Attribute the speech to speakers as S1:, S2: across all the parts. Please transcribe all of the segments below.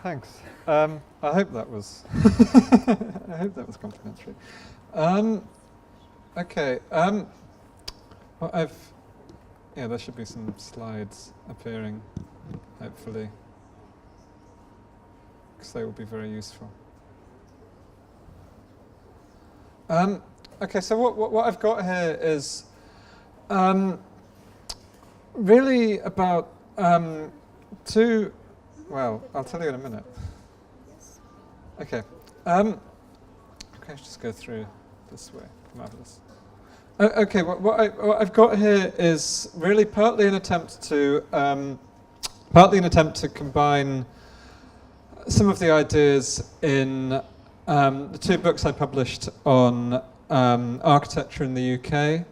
S1: Thanks. I hope that was. I hope that was complimentary. Okay. Well, there should be some slides appearing, hopefully, because they will be very useful. Okay. So what I've got here is really about two. Well, I'll tell you in a minute. Okay. Okay, let's just go through this way. Marvelous. Okay, what I've got here is really partly an attempt to combine some of the ideas in the two books I published on architecture in the UK,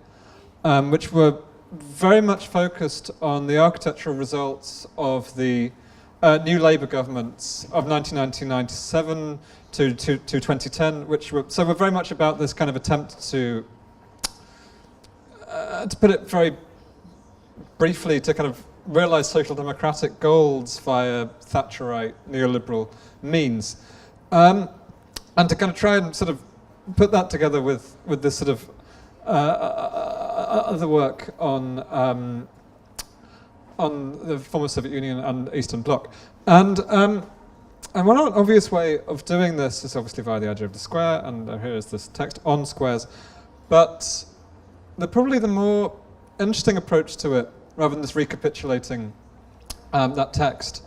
S1: which were very much focused on the architectural results of the new Labour governments of 1997 to 2010, which were very much about this kind of attempt to put it very briefly, to kind of realise social democratic goals via Thatcherite neoliberal means, and to kind of try and sort of put that together with this sort of other work on the former Soviet Union and Eastern Bloc. And one obvious way of doing this is obviously via the idea of the square, and here is this text on squares. But probably the more interesting approach to it, rather than just recapitulating that text,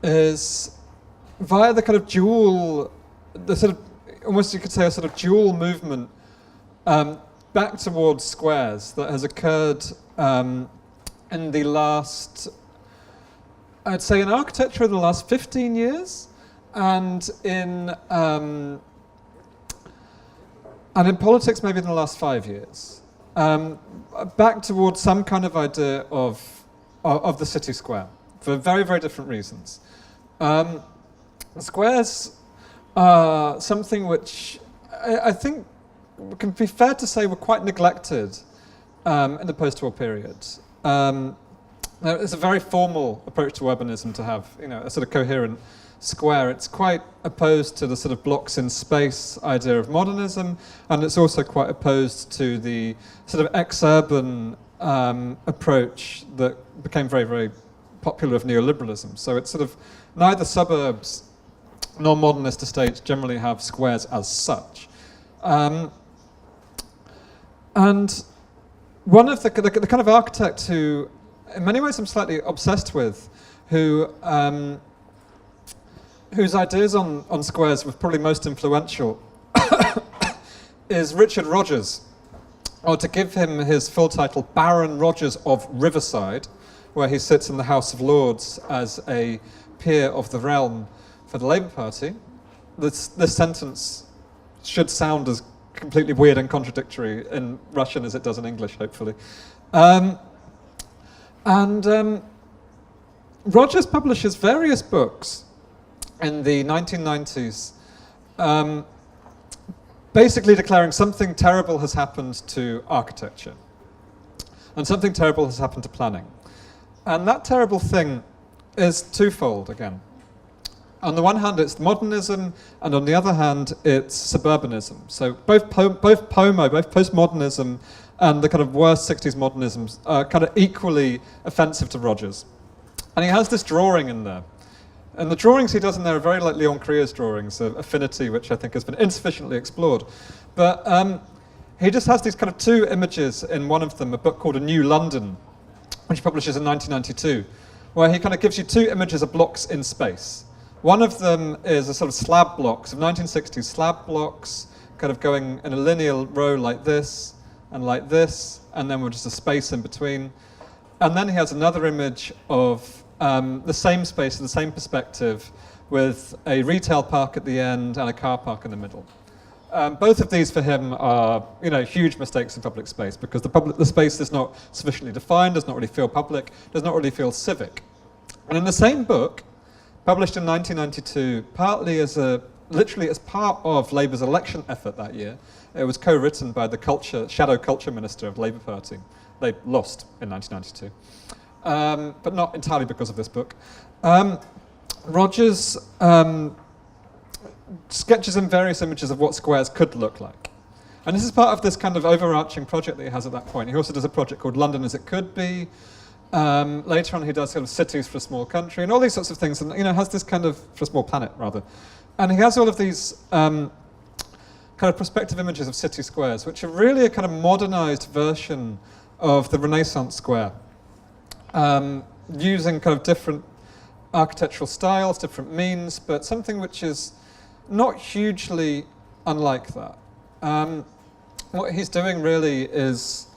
S1: is via the kind of dual, almost you could say a sort of dual movement back towards squares that has occurred in the last, I'd say in architecture in the last 15 years, and in politics maybe in the last 5 years. Back towards some kind of idea of the city square, for very, very different reasons. Squares are something which I think can be fair to say were quite neglected in the post-war period. It's a very formal approach to urbanism to have, a sort of coherent square. It's quite opposed to the sort of blocks in space idea of modernism, and it's also quite opposed to the sort of ex-urban approach that became very, very popular of neoliberalism. So it's sort of neither suburbs nor modernist estates generally have squares as such. And one of the kind of architect who, in many ways, I'm slightly obsessed with, whose ideas on squares were probably most influential, is Richard Rogers, or to give him his full title, Baron Rogers of Riverside, where he sits in the House of Lords as a peer of the realm for the Labour Party. This sentence should sound as completely weird and contradictory in Russian as it does in English, hopefully. Rogers publishes various books in the 1990s, basically declaring something terrible has happened to architecture, and something terrible has happened to planning. And that terrible thing is twofold again. On the one hand, it's modernism, and on the other hand, it's suburbanism. So both postmodernism and the kind of worst 60s modernisms are kind of equally offensive to Rogers. And he has this drawing in there. And the drawings he does in there are very like Leon Crier's drawings of affinity, which I think has been insufficiently explored. But he just has these kind of two images in one of them, a book called A New London, which he publishes in 1992, where he kind of gives you two images of blocks in space. One of them is a sort of slab blocks of 1960s slab blocks, kind of going in a linear row like this, and then with just a space in between. And then he has another image of the same space, the same perspective, with a retail park at the end and a car park in the middle. Both of these for him are, huge mistakes in public space, because the space is not sufficiently defined, does not really feel public, does not really feel civic. And in the same book, published in 1992, literally as part of Labour's election effort that year, it was co-written by the shadow culture minister of the Labour Party. They lost in 1992, but not entirely because of this book. Rogers sketches in various images of what squares could look like. And this is part of this kind of overarching project that he has at that point. He also does a project called London as It Could Be. Later on, he does sort of cities for a small country and all these sorts of things, and has this kind of, for a small planet rather. And he has all of these kind of perspective images of city squares, which are really a kind of modernized version of the Renaissance square, using kind of different architectural styles, different means, but something which is not hugely unlike that. What he's doing really is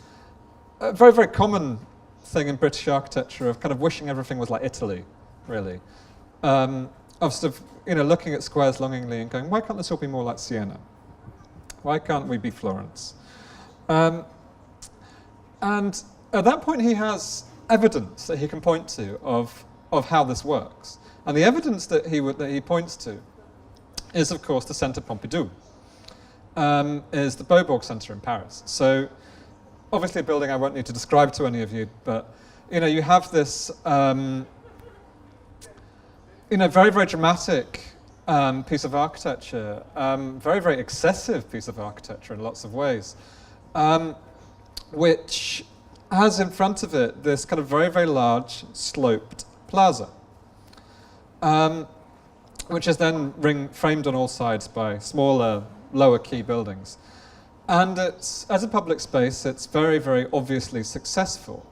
S1: a very, very common thing in British architecture of kind of wishing everything was like Italy, really. Of sort of, looking at squares longingly and going, why can't this all be more like Siena? Why can't we be Florence? And at that point he has evidence that he can point to of how this works. And the evidence that he points to is, of course, the Centre Pompidou, is the Beaubourg Centre in Paris. So obviously a building I won't need to describe to any of you, but you have this very, very dramatic piece of architecture, very, very excessive piece of architecture in lots of ways, which has in front of it this kind of very, very large sloped plaza, which is then framed on all sides by smaller, lower key buildings. And it's, as a public space, it's very, very obviously successful.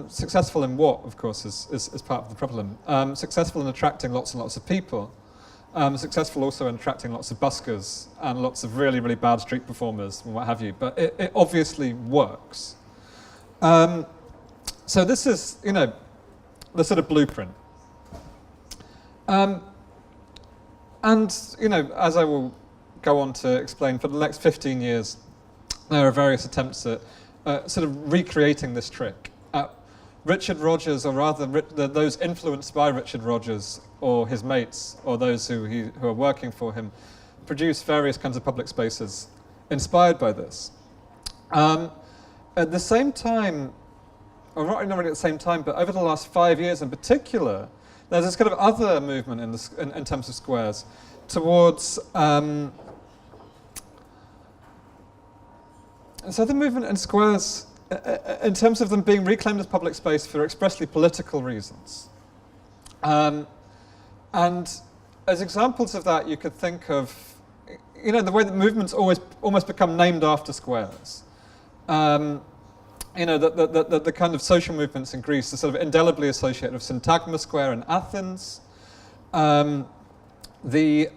S1: Successful in what, of course, is part of the problem. Successful in attracting lots and lots of people. Successful also in attracting lots of buskers and lots of really, really bad street performers and what have you. But it obviously works. So this is, the sort of blueprint. And, as I will go on to explain, for the next 15 years, there are various attempts at sort of recreating this trick. Richard Rogers, or rather those influenced by Richard Rogers, or his mates, or those who are working for him, produce various kinds of public spaces inspired by this. At the same time, or not really at the same time, but over the last 5 years in particular, there's this kind of other movement in terms of squares towards so the movement in squares, in terms of them being reclaimed as public space for expressly political reasons. And as examples of that, you could think of, the way that movements almost become named after squares. The kind of social movements in Greece are sort of indelibly associated with Syntagma Square in Athens. The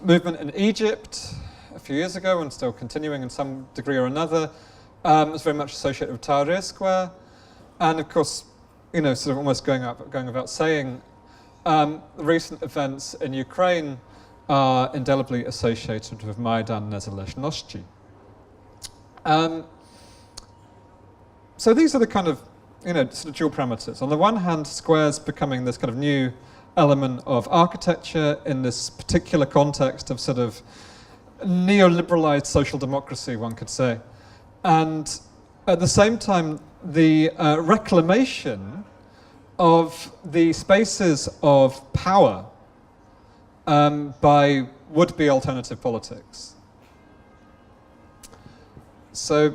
S1: movement in Egypt a few years ago, and still continuing in some degree or another, was very much associated with Tahrir Square. And of course, sort of almost going without saying, the recent events in Ukraine are indelibly associated with Maidan Niezależności. So these are the kind of, sort of dual parameters. On the one hand, squares becoming this kind of new element of architecture in this particular context of sort of neoliberalized social democracy, one could say. And at the same time, the reclamation of the spaces of power by would-be alternative politics. So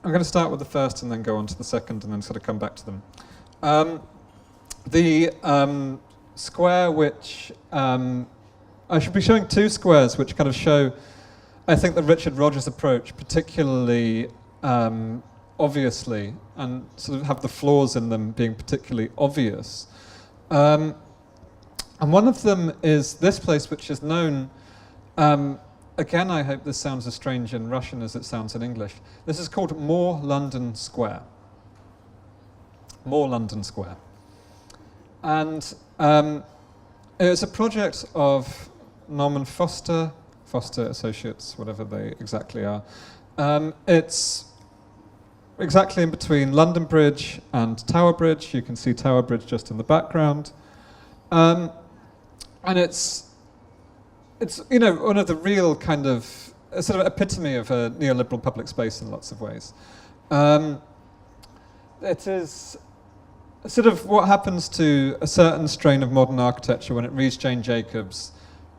S1: I'm going to start with the first and then go on to the second and then sort of come back to them. The square which I should be showing two squares which kind of show, I think, the Richard Rogers approach particularly obviously, and sort of have the flaws in them being particularly obvious. And one of them is this place, which is known, again, I hope this sounds as strange in Russian as it sounds in English. This is called More London Square. More London Square. And it's a project of Norman Foster Associates, whatever they exactly are. It's exactly in between London Bridge and Tower Bridge. You can see Tower Bridge just in the background. And it's one of the real kind of, a sort of epitome of a neoliberal public space in lots of ways. It is sort of what happens to a certain strain of modern architecture when it reads Jane Jacobs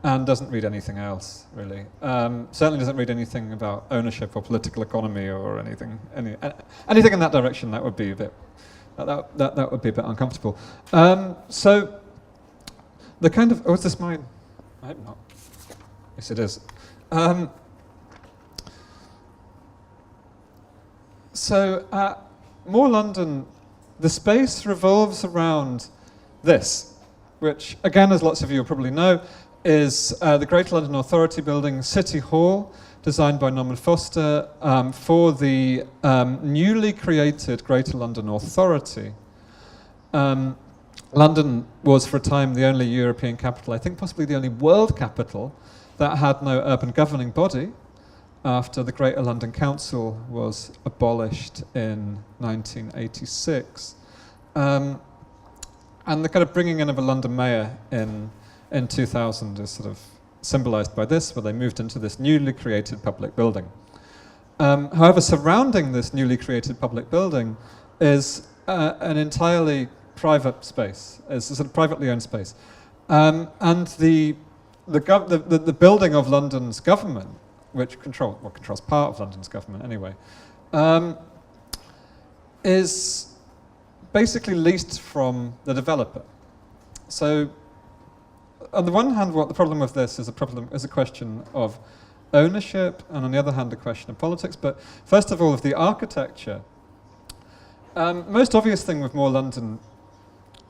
S1: and doesn't read anything else, really. Certainly doesn't read anything about ownership or political economy or anything in that direction. That would be a bit that would be a bit uncomfortable. So the kind of is this mine? I hope not. Yes, it is. So at More London, the space revolves around this, which, again, as lots of you will probably know, is the Greater London Authority building, City Hall, designed by Norman Foster for the newly created Greater London Authority. London was, for a time, the only European capital, I think possibly the only world capital, that had no urban governing body after the Greater London Council was abolished in 1986. And the kind of bringing in of a London mayor in 2000 is sort of symbolised by this, where they moved into this newly created public building. However, surrounding this newly created public building is an entirely private space. It's a sort of privately owned space. And the building of London's government, which controls part of London's government anyway, is basically leased from the developer. So, on the one hand, what the problem with this is a question of ownership, and on the other hand, a question of politics. But first of all, of the architecture. Most obvious thing with More London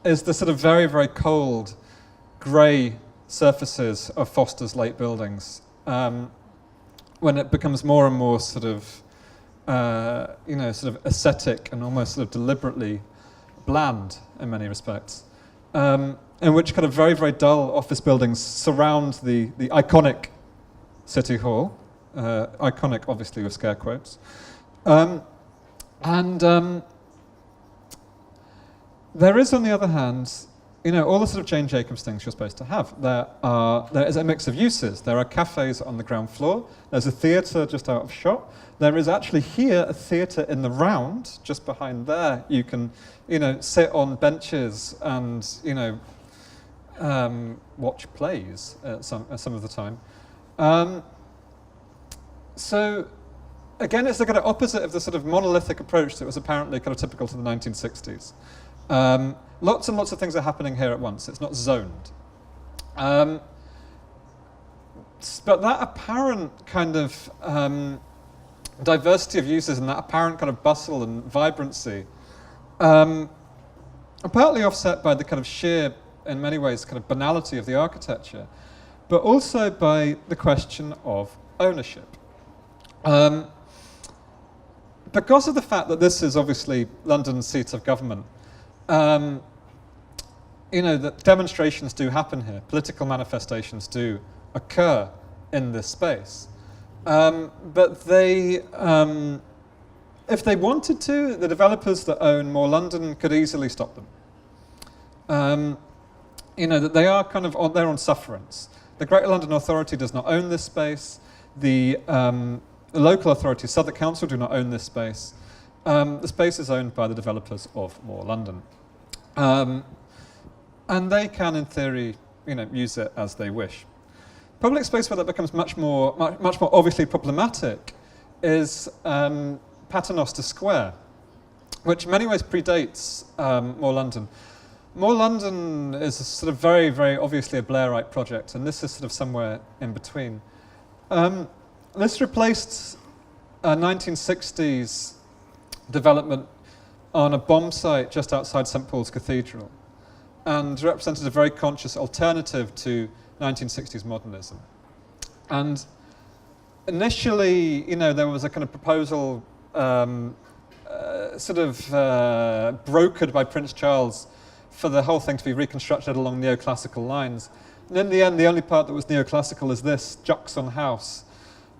S1: is the sort of very, very cold, grey surfaces of Foster's late buildings. When it becomes more and more sort of, sort of aesthetic and almost sort of deliberately bland in many respects, in which kind of very, very dull office buildings surround the iconic City Hall, iconic obviously with scare quotes, there is, on the other hand, all the sort of Jane Jacobs things you're supposed to have. There is a mix of uses. There are cafes on the ground floor. There's a theatre just out of shot. There is actually here a theatre in the round, just behind there. You can, sit on benches and, watch plays at some of the time. So, again, it's the kind of opposite of the sort of monolithic approach that was apparently kind of typical to the 1960s. Lots and lots of things are happening here at once. It's not zoned. But that apparent kind of diversity of uses and that apparent kind of bustle and vibrancy are partly offset by the kind of sheer, in many ways, kind of banality of the architecture, but also by the question of ownership. Because of the fact that this is obviously London's seat of government, that demonstrations do happen here, political manifestations do occur in this space. But they, if they wanted to, the developers that own More London could easily stop them. That they are kind of they're on sufferance. The Greater London Authority does not own this space. The local authority, Southwark Council, do not own this space. The space is owned by the developers of More London. And they can, in theory, use it as they wish. Public space where that becomes much more obviously problematic is Paternoster Square, which in many ways predates More London. More London is a sort of very, very obviously a Blairite project, and this is sort of somewhere in between. This replaced a 1960s development on a bomb site just outside St Paul's Cathedral, and represented a very conscious alternative to 1960s modernism. And initially, there was a kind of proposal brokered by Prince Charles for the whole thing to be reconstructed along neoclassical lines. And in the end, the only part that was neoclassical is this Juxon house.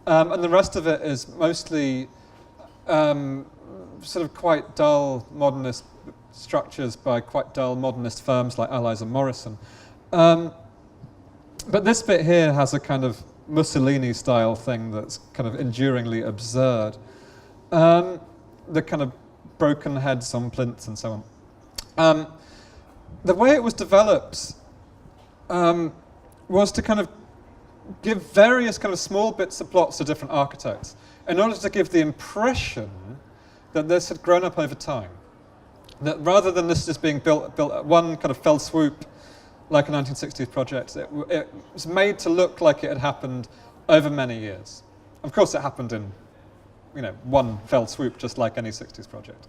S1: And the rest of it is mostly sort of quite dull modernist structures by quite dull modernist firms like Allies and Morrison. But this bit here has a kind of Mussolini-style thing that's kind of enduringly absurd. The kind of broken heads on plinths and so The way it was developed was to kind of give various kind of small bits of plots to different architects in order to give the impression that this had grown up over time. That rather than this just being built at one kind of fell swoop like a 1960s project, it was made to look like it had happened over many years. Of course it happened in one fell swoop, just like any 60s project.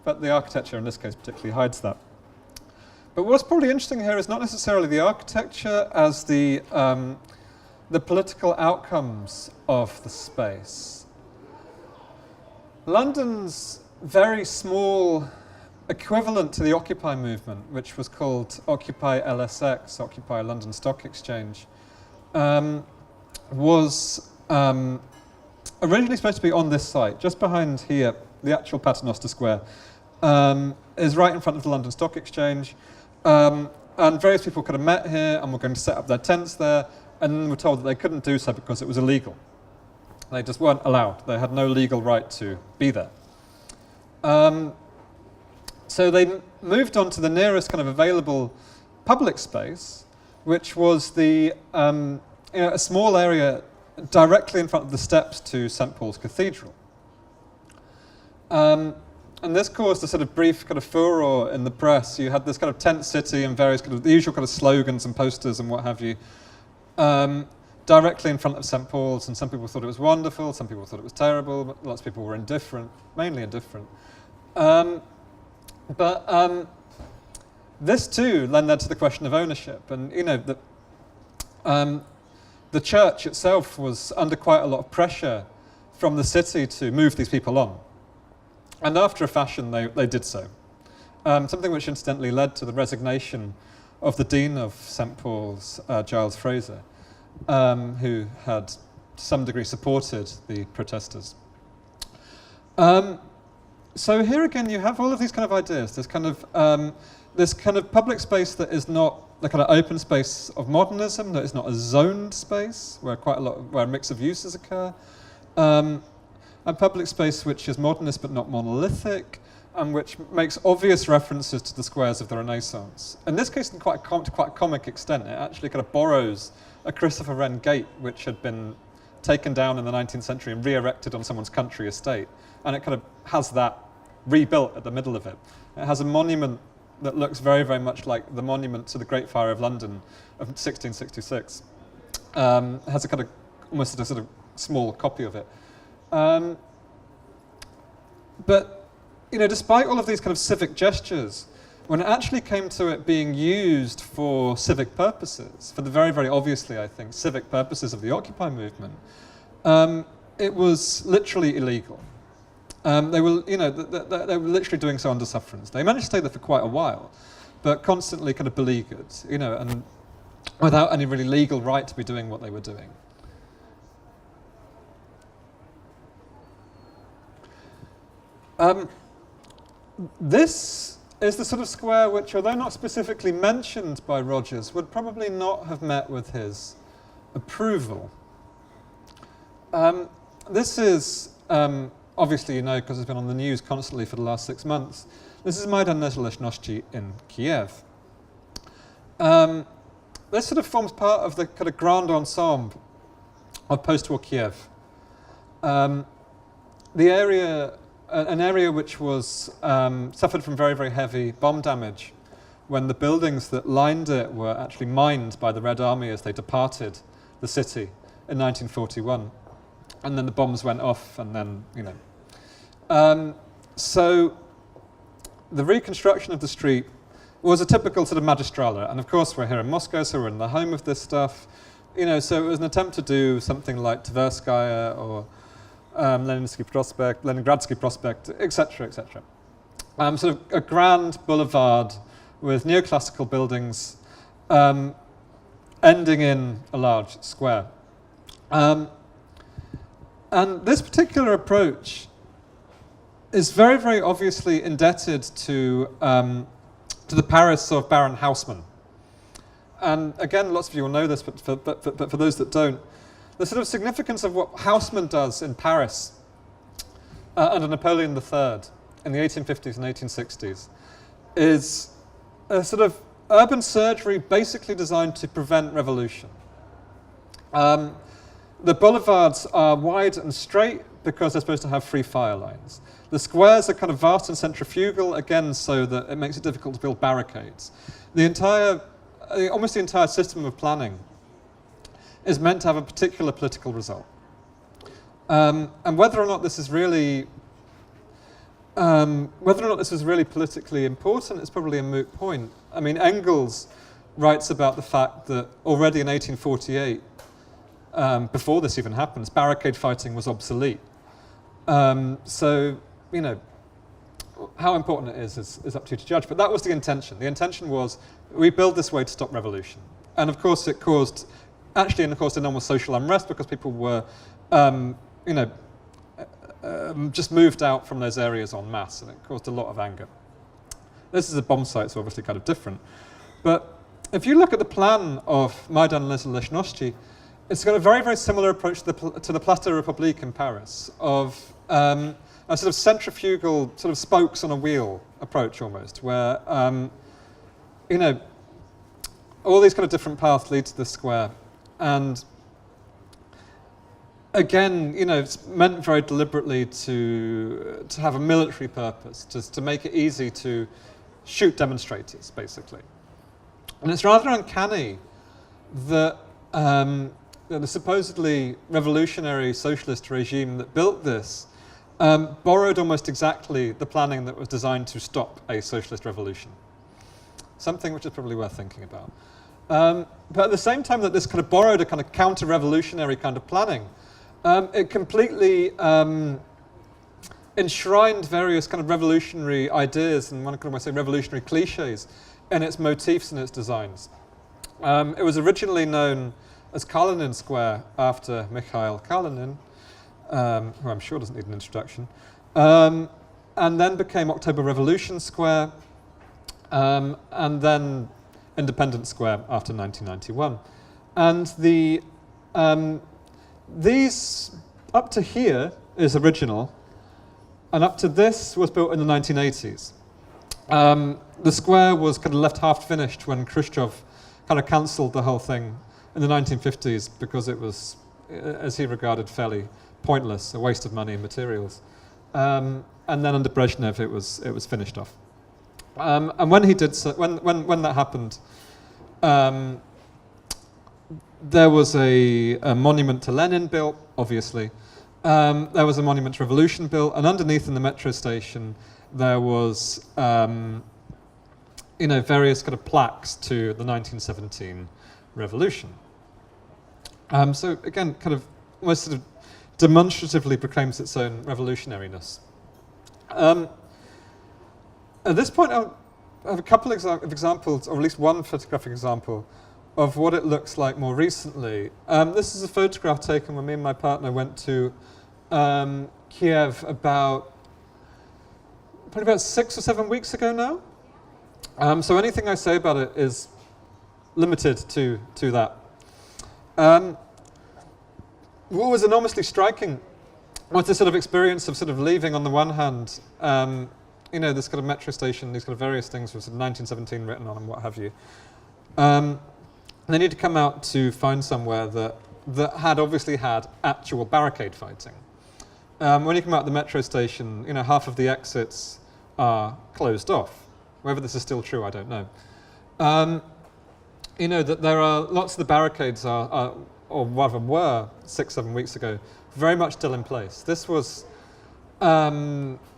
S1: But the architecture in this case particularly hides that. But what's probably interesting here is not necessarily the architecture as the political outcomes of the space. London's very small equivalent to the Occupy movement, which was called Occupy LSX, Occupy London Stock Exchange, was originally supposed to be on this site, just behind here, the actual Paternoster Square, is right in front of the London Stock Exchange. And various people could have met here and were going to set up their tents there, and then were told that they couldn't do so because it was illegal. They just weren't allowed. They had no legal right to be there. So they moved on to the nearest kind of available public space, which was a small area directly in front of the steps to St. Paul's Cathedral. And this caused a sort of brief kind of furore in the press. You had this kind of tent city and various kind of the usual kind of slogans and posters and what have you, directly in front of St. Paul's, and some people thought it was wonderful, some people thought it was terrible, but lots of people were indifferent, mainly indifferent. But this too then led to the question of ownership, and the church itself was under quite a lot of pressure from the city to move these people on. And after a fashion, they did so. Something which incidentally led to the resignation of the Dean of St. Paul's, Giles Fraser, who had to some degree supported the protesters. So here again, you have all of these kind of ideas. This kind of public space that is not the kind of open space of modernism, that is not a zoned space where where a mix of uses occur. A public space which is modernist but not monolithic, and which makes obvious references to the squares of the Renaissance. In this case, to quite a comic extent, it actually kind of borrows a Christopher Wren gate, which had been taken down in the 19th century and re-erected on someone's country estate, and it kind of has that rebuilt at the middle of it. It has a monument that looks very, very much like the monument to the Great Fire of London of 1666. It has a kind of almost a sort of small copy of it. But despite all of these kind of civic gestures, when it actually came to it being used for civic purposes, for the very, very obviously, I think, civic purposes of the Occupy movement, it was literally illegal. They were literally doing so under sufferance. They managed to stay there for quite a while, but constantly kind of beleaguered, and without any really legal right to be doing what they were doing. This is the sort of square which, although not specifically mentioned by Rogers, would probably not have met with his approval. This is, obviously because it's been on the news constantly for the last 6 months, this is Maidan Niezależności in Kiev. This sort of forms part of the kind of grand ensemble of post-war Kiev. An area which was suffered from very, very heavy bomb damage when the buildings that lined it were actually mined by the Red Army as they departed the city in 1941. And then the bombs went off, and then, so the reconstruction of the street was a typical sort of magistrale. And of course, we're here in Moscow, so we're in the home of this stuff. So it was an attempt to do something like Tverskaya or Leningradsky Prospect, etc., etc. Sort of a grand boulevard with neoclassical buildings ending in a large square. And this particular approach is very, very obviously indebted to the Paris of Baron Haussmann. And again, lots of you will know this, but for those that don't, the sort of significance of what Haussmann does in Paris under Napoleon III in the 1850s and 1860s is a sort of urban surgery basically designed to prevent revolution. The boulevards are wide and straight because they're supposed to have free fire lines. The squares are kind of vast and centrifugal, again, so that it makes it difficult to build barricades. Almost the entire system of planning is meant to have a particular political result. And whether or not this is really politically important is probably a moot point. I mean, Engels writes about the fact that already in 1848, before this even happens, barricade fighting was obsolete. So, you know, how important it is up to you to judge. But that was the intention. The intention was, we build this way to stop revolution. And of course it caused enormous social unrest because people were, just moved out from those areas en masse, and it caused a lot of anger. This is a bomb site, so obviously kind of different. But if you look at the plan of Maidan Niezależności, it's got a very, very similar approach to the Place de la République in Paris, of a sort of centrifugal, sort of spokes on a wheel approach almost, where, all these kind of different paths lead to the square. And again, it's meant very deliberately to have a military purpose, just to make it easy to shoot demonstrators, basically. And it's rather uncanny that the supposedly revolutionary socialist regime that built this borrowed almost exactly the planning that was designed to stop a socialist revolution. Something which is probably worth thinking about. But at the same time that this kind of borrowed a kind of counter-revolutionary kind of planning, it completely enshrined various kind of revolutionary ideas and one could almost say revolutionary cliches in its motifs and its designs. It was originally known as Kalinin Square after Mikhail Kalinin, who I'm sure doesn't need an introduction, and then became October Revolution Square, and then Independence Square after 1991. And these, up to here, is original, and up to this was built in the 1980s. The square was kind of left half finished when Khrushchev kind of cancelled the whole thing in the 1950s because it was, as he regarded, fairly pointless, a waste of money and materials. And then under Brezhnev, it was finished off. And when he did so, when that happened, there was a monument to Lenin built, obviously. There was a monument to Revolution built, and underneath in the metro station, there was various kind of plaques to the 1917 revolution. So again, kind of almost sort of demonstratively proclaims its own revolutionariness. At this point, I have a couple of examples, or at least one photographic example, of what it looks like more recently. This is a photograph taken when me and my partner went to Kiev probably about 6 or 7 weeks ago now. So anything I say about it is limited to that. What was enormously striking was this sort of experience of sort of leaving on the one hand, this kind of metro station, these kind of various things with sort of 1917 written on and what have you. They need to come out to find somewhere that had obviously had actual barricade fighting. When you come out the metro station, half of the exits are closed off. Whether this is still true, I don't know. That there are lots of the barricades are or rather were 6-7 weeks ago, very much still in place. This was,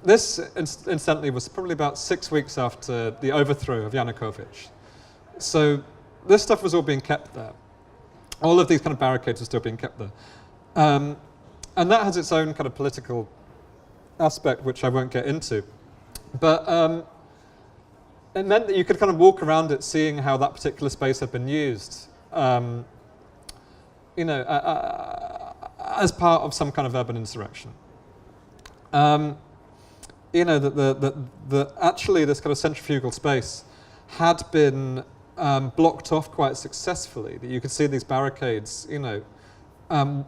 S1: incidentally, was probably about 6 weeks after the overthrow of Yanukovych. So this stuff was all being kept there. All of these kind of barricades were still being kept there. And that has its own kind of political aspect, which I won't get into. But it meant that you could kind of walk around it seeing how that particular space had been used, as part of some kind of urban insurrection. That actually this kind of centrifugal space had been blocked off quite successfully, that you could see these barricades, the kind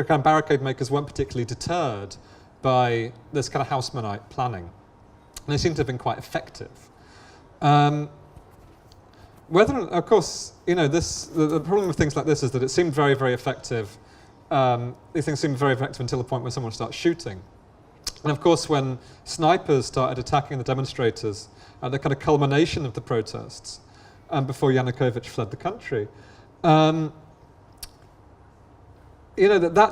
S1: of barricade makers weren't particularly deterred by this kind of Haussmannite planning. And they seem to have been quite effective. Whether, of course, the problem with things like this is that it seemed very, very effective. These things seemed very effective until the point where someone starts shooting. And of course, when snipers started attacking the demonstrators at the kind of culmination of the protests, before Yanukovych fled the country, that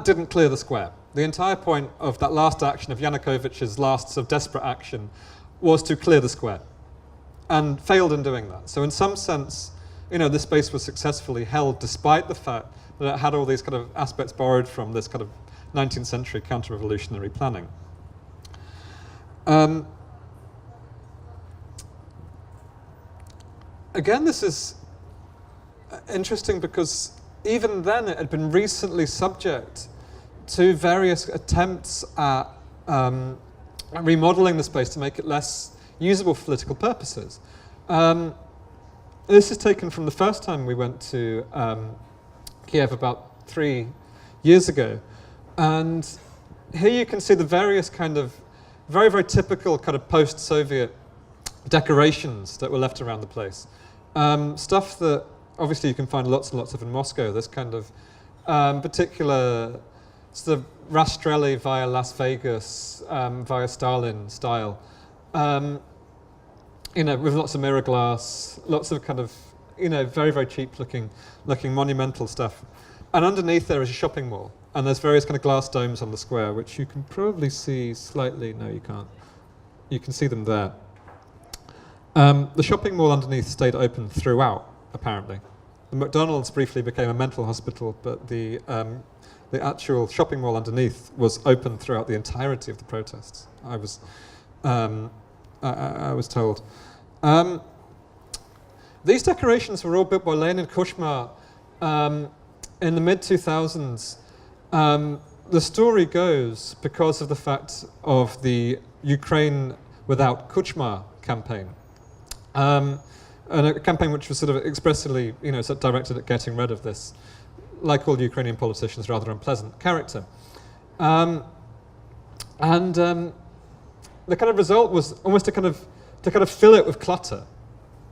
S1: didn't clear the square. The entire point of that last action, of Yanukovych's last sort of desperate action, was to clear the square, and failed in doing that. So in some sense, this space was successfully held despite the fact that it had all these kind of aspects borrowed from this kind of 19th century counter-revolutionary planning. Again, this is interesting because even then it had been recently subject to various attempts at remodeling the space to make it less usable for political purposes. This is taken from the first time we went to Kiev about 3 years ago. And here you can see the various kind of very, very typical kind of post-Soviet decorations that were left around the place. Stuff that obviously you can find lots and lots of in Moscow, this kind of particular sort of Rastrelli via Las Vegas, via Stalin style. With lots of mirror glass, lots of kind of, very, very cheap looking monumental stuff. And underneath there is a shopping mall. And there's various kind of glass domes on the square, which you can probably see slightly. No, you can't. You can see them there. The shopping mall underneath stayed open throughout, apparently. The McDonald's briefly became a mental hospital, but the actual shopping mall underneath was open throughout the entirety of the protests, I was told. These decorations were all built by Leonid Kuchma in the mid-2000s. The story goes because of the fact of the Ukraine Without Kuchma campaign. And a campaign which was sort of expressly, sort of directed at getting rid of this, like all Ukrainian politicians, rather unpleasant character. The kind of result was almost to kind of fill it with clutter,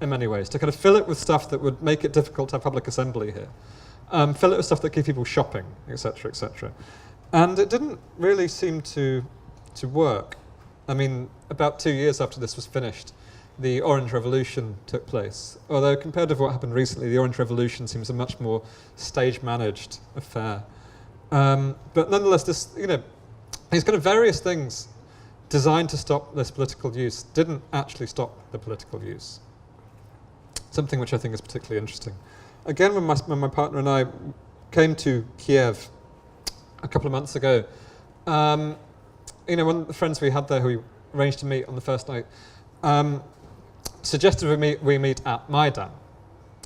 S1: in many ways, to kind of fill it with stuff that would make it difficult to have public assembly here, fill it with stuff that keep people shopping, etc., etc. And it didn't really seem to work. I mean, about 2 years after this was finished, the Orange Revolution took place. Although compared to what happened recently, the Orange Revolution seems a much more stage-managed affair. But nonetheless, this, these kind of various things designed to stop this political use didn't actually stop the political use. Something which I think is particularly interesting. Again, when my partner and I came to Kiev a couple of months ago, one of the friends we had there who we arranged to meet on the first night suggested we meet at Maidan.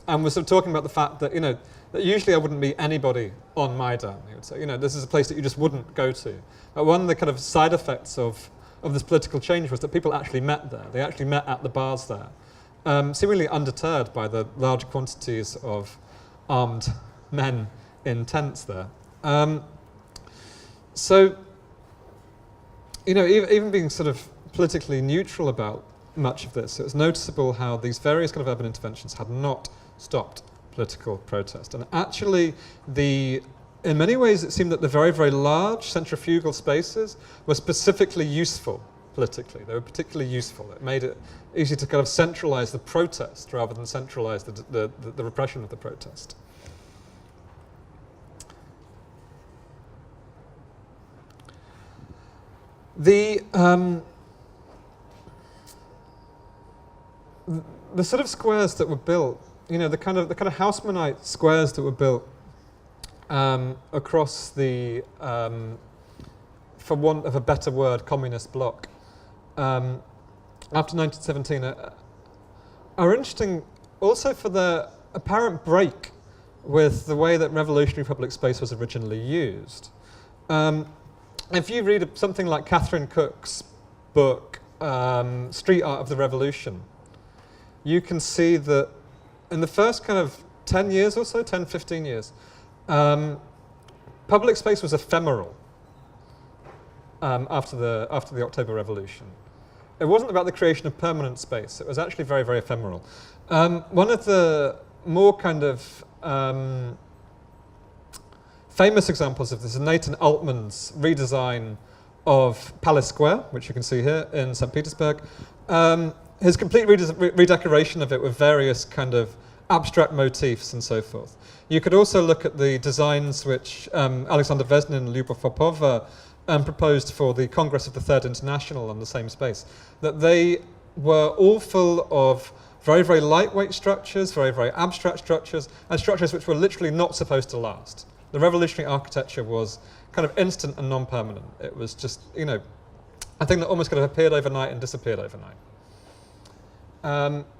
S1: And we're sort of talking about the fact that, that usually I wouldn't meet anybody on Maidan. He would say, this is a place that you just wouldn't go to. But one of the kind of side effects of this political change was that people actually met there. They actually met at the bars there, seemingly undeterred by the large quantities of armed men in tents there. So, even being sort of politically neutral about much of this, it was noticeable how these various kind of urban interventions had not stopped political protest. And actually, in many ways, it seemed that the very, very large centrifugal spaces were specifically useful politically. They were particularly useful. It made it easy to kind of centralize the protest rather than centralize the repression of the protest. The sort of squares that were built, the kind of Haussmannite squares that were built across the, for want of a better word, communist bloc after 1917 are interesting also for their apparent break with the way that revolutionary public space was originally used. If you read something like Catherine Cook's book, Street Art of the Revolution, you can see that in the first kind of 10 years or so, 10, 15 years, public space was ephemeral after the October Revolution. it wasn't about the creation of permanent space. It was actually very, very ephemeral. One of the more kind of famous examples of this is Nathan Altman's redesign of Palace Square, which you can see here in St. Petersburg. His complete redecoration of it with various kind of abstract motifs and so forth. You could also look at the designs which Alexander Vesnin and Lyubov Popova proposed for the Congress of the Third International on the same space. That they were all full of very, very lightweight structures, very, very abstract structures, and structures which were literally not supposed to last. The revolutionary architecture was kind of instant and non-permanent. It was just, you know, a thing that almost kind of appeared overnight and disappeared overnight.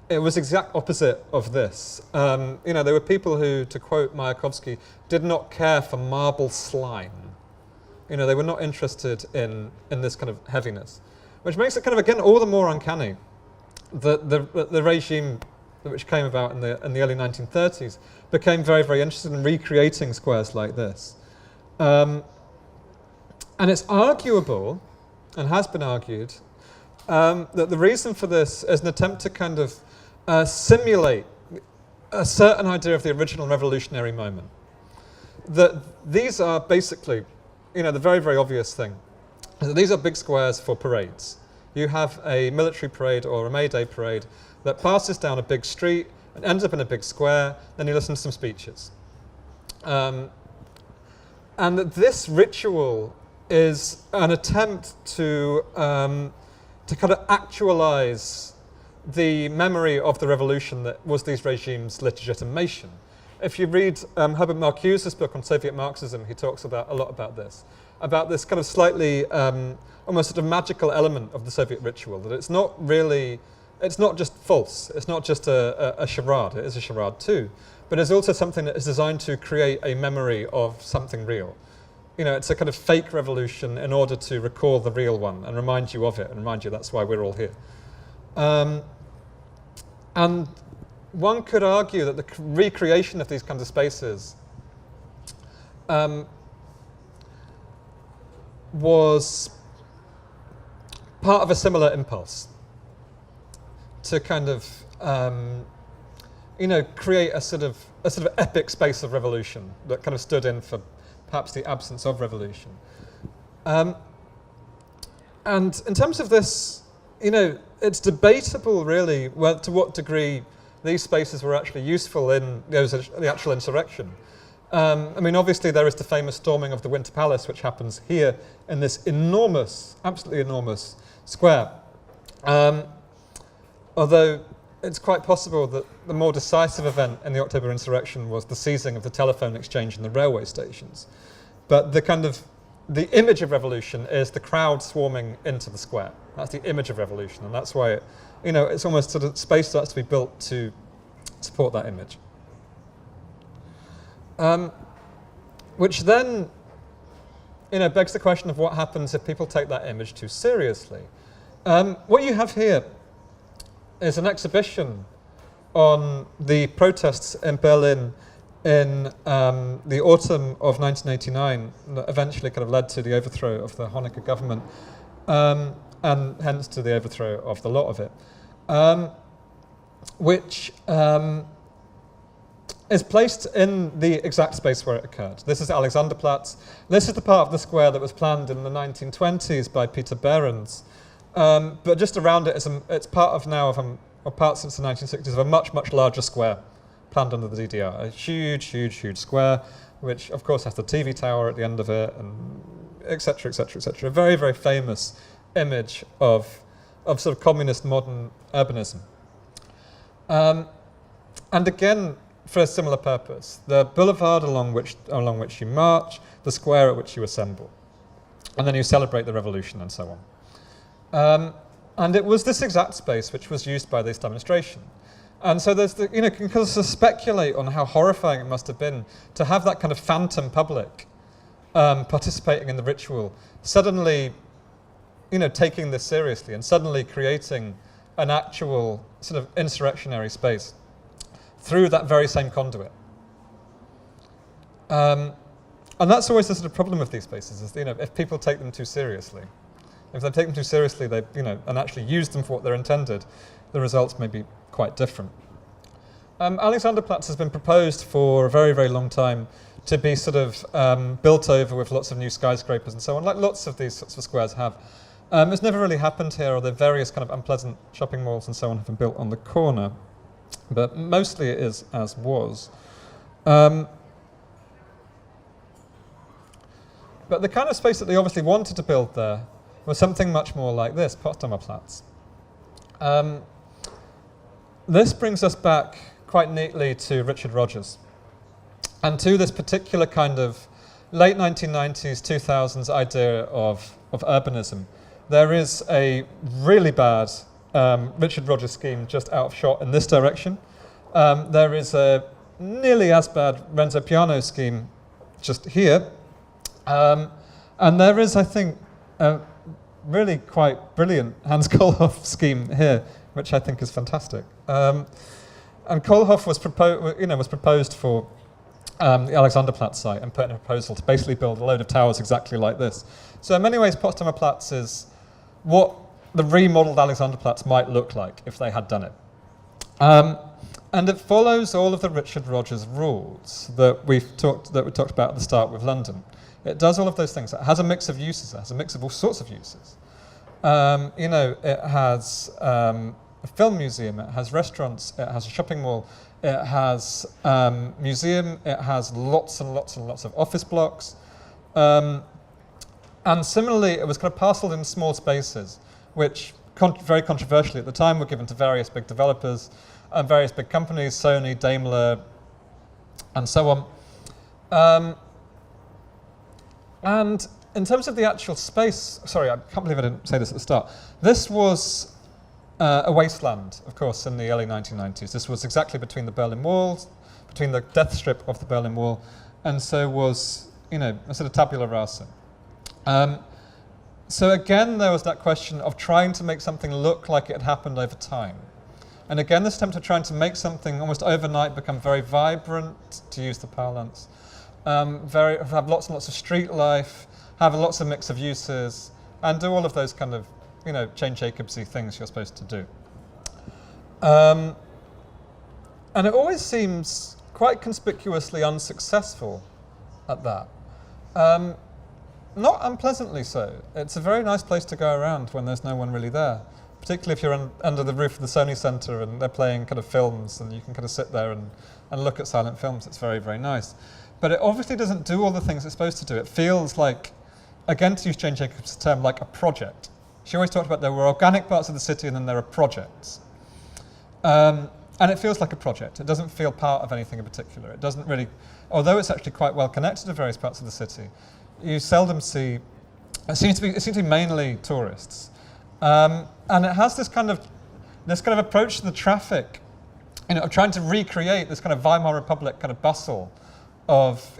S1: It was the exact opposite of this. You know, there were people who, to quote Mayakovsky, did not care for marble slime. You know, they were not interested in this kind of heaviness, which makes it kind of, again, all the more uncanny that the regime which came about in the early 1930s became very, very interested in recreating squares like this. And it's arguable, and has been argued, that the reason for this is an attempt to kind of simulate a certain idea of the original revolutionary moment. That these are basically, you know, the very, very obvious thing. That these are big squares for parades. You have a military parade or a May Day parade that passes down a big street and ends up in a big square, then you listen to some speeches. And that this ritual is an attempt to kind of actualize the memory of the revolution that was these regimes' legitimation. If you read Herbert Marcuse's book on Soviet Marxism, he talks a lot about this kind of slightly almost sort of magical element of the Soviet ritual, that it's not just false, it's not just a charade, it is a charade too, but it's also something that is designed to create a memory of something real. You know, it's a kind of fake revolution in order to recall the real one and remind you of it and remind you that's why we're all here. And one could argue that the recreation of these kinds of spaces was part of a similar impulse to kind of, you know, create a sort of epic space of revolution that kind of stood in for perhaps the absence of revolution. And in terms of this, you know, it's debatable really to what degree these spaces were actually useful in the actual insurrection. I mean, obviously there is the famous storming of the Winter Palace, which happens here in this enormous, absolutely enormous square. Although it's quite possible that the more decisive event in the October insurrection was the seizing of the telephone exchange and the railway stations. But the image of revolution is the crowd swarming into the square. That's the image of revolution, and that's why it's almost sort of space starts to be built to support that image. Which then, begs the question of what happens if people take that image too seriously. What you have here is an exhibition on the protests in Berlin in the autumn of 1989 that eventually kind of led to the overthrow of the Honecker government and hence to the overthrow of the lot of it, which is placed in the exact space where it occurred. This is Alexanderplatz. This is the part of the square that was planned in the 1920s by Peter Behrens. But just around it, it's part of now or part since the 1960s of a much, much larger square planned under the DDR. A huge, huge, huge square, which of course has the TV tower at the end of it, and et cetera, et cetera, et cetera. A very, very famous image of sort of communist modern urbanism. And again, for a similar purpose, the boulevard along which you march, the square at which you assemble, and then you celebrate the revolution and so on. And it was this exact space which was used by this demonstration. And so there's you can kind of speculate on how horrifying it must have been to have that kind of phantom public participating in the ritual, suddenly, taking this seriously and suddenly creating an actual sort of insurrectionary space through that very same conduit. And that's always the sort of problem with these spaces, is if people take them too seriously, If they take them too seriously, they, and actually use them for what they're intended, the results may be quite different. Alexanderplatz has been proposed for a very, very long time to be sort of built over with lots of new skyscrapers and so on, like lots of these sorts of squares have. It's never really happened here, although various kind of unpleasant shopping malls and so on have been built on the corner. But mostly it is as was. But the kind of space that they obviously wanted to build there was something much more like this, Potsdamer Platz. This brings us back quite neatly to Richard Rogers and to this particular kind of late 1990s, 2000s idea of urbanism. There is a really bad Richard Rogers scheme just out of shot in this direction. There is a nearly as bad Renzo Piano scheme just here. And there is, I think, a really quite brilliant Hans Kohlhoff scheme here, which I think is fantastic. And Kohlhoff was proposed for the Alexanderplatz site and put in a proposal to basically build a load of towers exactly like this. So in many ways, Potsdamer Platz is what the remodeled Alexanderplatz might look like if they had done it. And it follows all of the Richard Rogers rules that we talked about at the start with London. It does all of those things. It has a mix of uses. It has a mix of all sorts of uses. It has a film museum. It has restaurants. It has a shopping mall. It has museum. It has lots and lots and lots of office blocks. And similarly, it was kind of parceled in small spaces, which very controversially at the time were given to various big developers and various big companies, Sony, Daimler, and so on. And in terms of the actual space, sorry, I can't believe I didn't say this at the start. This was a wasteland, of course, in the early 1990s. This was exactly between the Berlin Wall, between the death strip of the Berlin Wall, and so was, a sort of tabula rasa. So again, there was that question of trying to make something look like it had happened over time. And again, this attempt of trying to make something almost overnight become very vibrant, to use the parlance, have lots and lots of street life, have lots of mix of uses, and do all of those kind of, Jane Jacobsy things you're supposed to do. And it always seems quite conspicuously unsuccessful at that. Not unpleasantly so. It's a very nice place to go around when there's no one really there, particularly if you're under the roof of the Sony Centre and they're playing kind of films and you can kind of sit there and look at silent films. It's very, very nice. But it obviously doesn't do all the things it's supposed to do. It feels like, again, to use Jane Jacobs' term, like a project. She always talked about there were organic parts of the city and then there are projects. And it feels like a project. It doesn't feel part of anything in particular. It doesn't really, although it's actually quite well connected to various parts of the city, you seldom see, it seems to be mainly tourists. And it has this kind of approach to the traffic, of trying to recreate this kind of Weimar Republic kind of bustle of,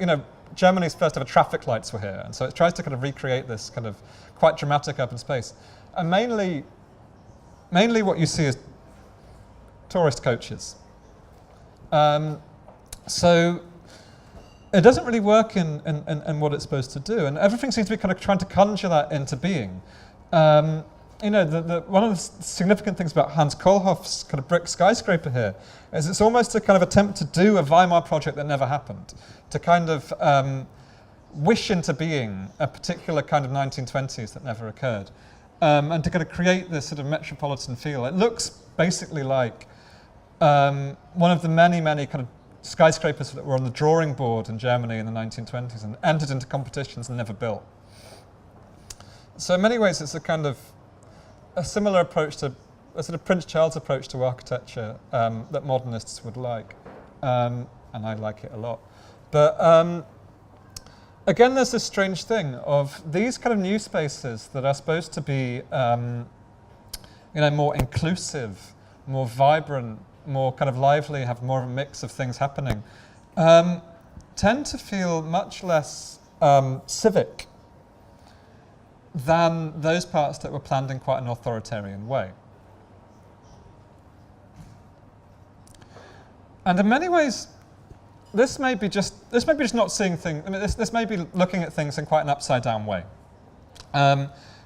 S1: Germany's first ever traffic lights were here. And so it tries to kind of recreate this kind of quite dramatic urban space. And mainly what you see is tourist coaches. So it doesn't really work in what it's supposed to do. And everything seems to be kind of trying to conjure that into being. One of the significant things about Hans Kohlhoff's kind of brick skyscraper here is it's almost a kind of attempt to do a Weimar project that never happened, to kind of wish into being a particular kind of 1920s that never occurred, and to kind of create this sort of metropolitan feel. It looks basically like one of the many, many kind of skyscrapers that were on the drawing board in Germany in the 1920s and entered into competitions and never built. So in many ways, it's a kind of a similar approach to a sort of Prince Charles approach to architecture that modernists would like, and I like it a lot. But again, there's this strange thing of these kind of new spaces that are supposed to be, more inclusive, more vibrant, more kind of lively, have more of a mix of things happening, tend to feel much less civic than those parts that were planned in quite an authoritarian way. And in many ways, this may be just not seeing things. I mean, this may be looking at things in quite an upside down way.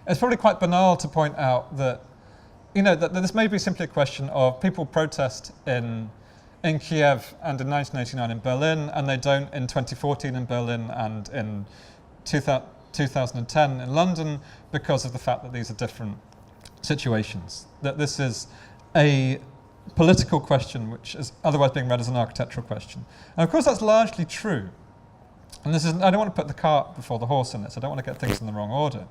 S1: it's probably quite banal to point out that, that this may be simply a question of people protest in Kiev and in 1989 in Berlin, and they don't in 2014 in Berlin and in 2010 in London because of the fact that these are different situations. That this is a political question which is otherwise being read as an architectural question. And of course that's largely true. And I don't want to put the cart before the horse in this, I don't want to get things in the wrong order.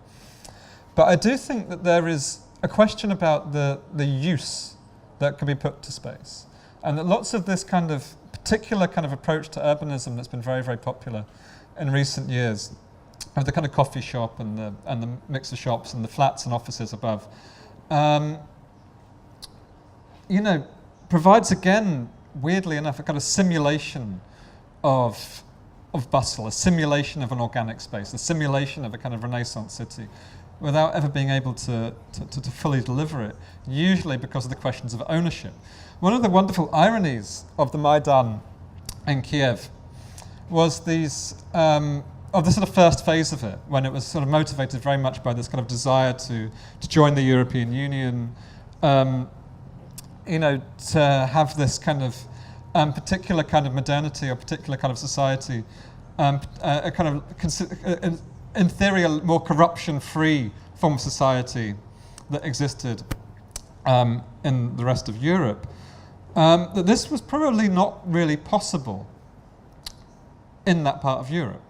S1: But I do think that there is a question about the use that can be put to space. And that lots of this kind of particular kind of approach to urbanism that's been very, very popular in recent years, of the kind of coffee shop and the mixer shops and the flats and offices above, provides again, weirdly enough, a kind of simulation of bustle, a simulation of an organic space, a simulation of a kind of Renaissance city, without ever being able to fully deliver it, usually because of the questions of ownership. One of the wonderful ironies of the Maidan in Kiev was of the sort of first phase of it, when it was sort of motivated very much by this kind of desire to join the European Union, to have this kind of particular kind of modernity or particular kind of society, a kind of, in theory, a more corruption-free form of society that existed in the rest of Europe, that this was probably not really possible in that part of Europe.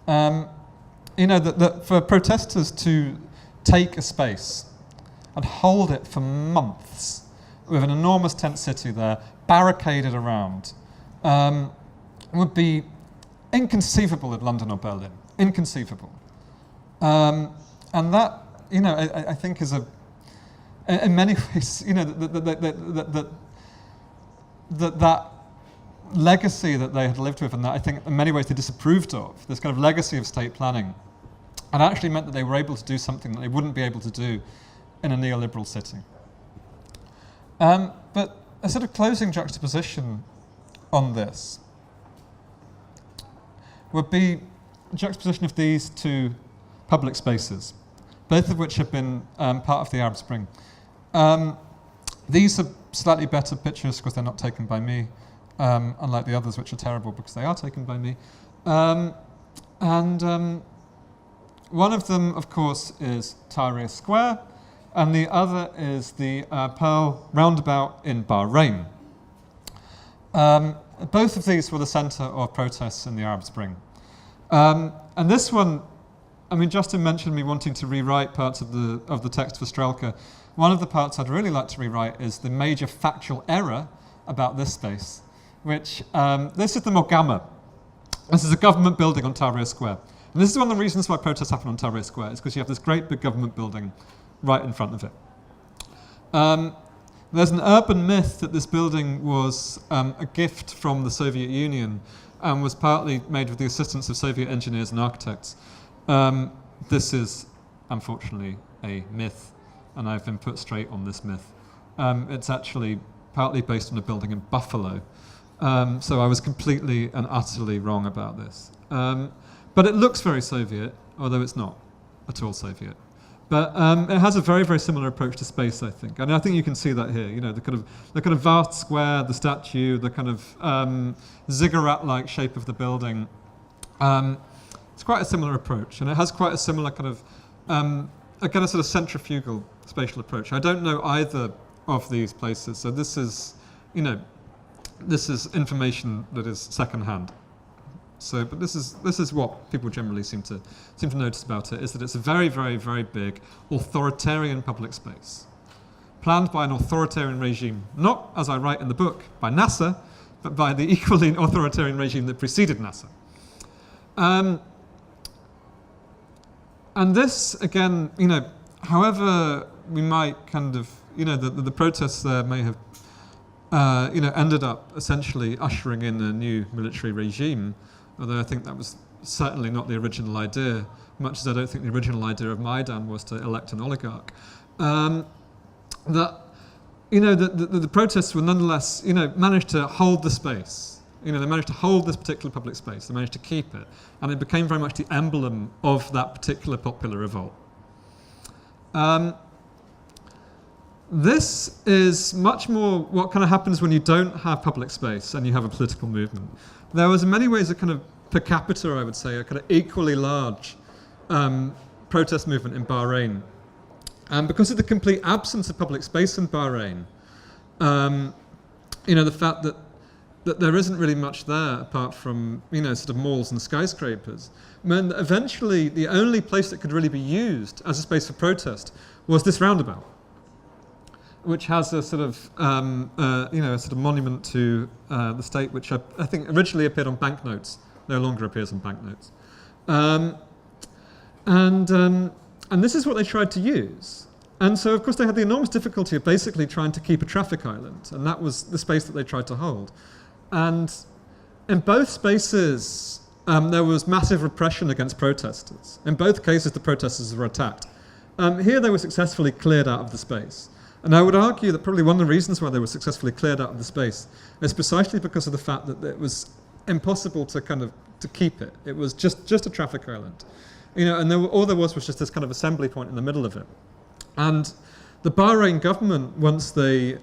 S1: That for protesters to take a space and hold it for months with an enormous tent city there, barricaded around, would be inconceivable in London or Berlin. Inconceivable. And that, I think is in many ways, that legacy that they had lived with, and that I think in many ways they disapproved of, this kind of legacy of state planning, and actually meant that they were able to do something that they wouldn't be able to do in a neoliberal city. But a sort of closing juxtaposition on this would be a juxtaposition of these two public spaces, both of which have been part of the Arab Spring. These are slightly better pictures because they're not taken by me, unlike the others, which are terrible because they are taken by me. One of them, of course, is Tahrir Square, and the other is the Pearl Roundabout in Bahrain. Both of these were the centre of protests in the Arab Spring. And this one, Justin mentioned me wanting to rewrite parts of the text for Strelka. One of the parts I'd really like to rewrite is the major factual error about this space, which, this is the Mogama. This is a government building on Tahrir Square. And this is one of the reasons why protests happen on Tahrir Square, is because you have this great big government building right in front of it. There's an urban myth that this building was a gift from the Soviet Union and was partly made with the assistance of Soviet engineers and architects. This is, unfortunately, a myth, and I've been put straight on this myth. It's actually partly based on a building in Buffalo, so I was completely and utterly wrong about this. But it looks very Soviet, although it's not at all Soviet. But it has a very, very similar approach to space, I think. And I think you can see that here. The kind of vast square, the statue, the kind of ziggurat-like shape of the building. It's quite a similar approach, and it has quite a similar kind of, again, a sort of centrifugal spatial approach. I don't know either of these places, so this is, this is information that is second-hand. So, but this is what people generally seem to notice about it, is that it's a very, very, very big authoritarian public space, planned by an authoritarian regime, not, as I write in the book, by NASA, but by the equally authoritarian regime that preceded NASA. And this, again, however we might kind of, the protests there may have, ended up essentially ushering in a new military regime, although I think that was certainly not the original idea, much as I don't think the original idea of Maidan was to elect an oligarch. The protests were nonetheless, managed to hold the space. They managed to hold this particular public space. They managed to keep it, and it became very much the emblem of that particular popular revolt. This is much more what kind of happens when you don't have public space and you have a political movement. There was in many ways a kind of per capita, I would say, a kind of equally large protest movement in Bahrain. And because of the complete absence of public space in Bahrain, the fact that there isn't really much there apart from, sort of malls and skyscrapers, meant that eventually the only place that could really be used as a space for protest was this roundabout, which has a sort of, a sort of monument to the state, which I think originally appeared on banknotes, no longer appears on banknotes. And this is what they tried to use. And so, of course, they had the enormous difficulty of basically trying to keep a traffic island, and that was the space that they tried to hold. And in both spaces, there was massive repression against protesters. In both cases, the protesters were attacked. Here, they were successfully cleared out of the space. And I would argue that probably one of the reasons why they were successfully cleared out of the space is precisely because of the fact that it was impossible to keep it. It was just a traffic island. And all there was just this kind of assembly point in the middle of it. And the Bahrain government, once they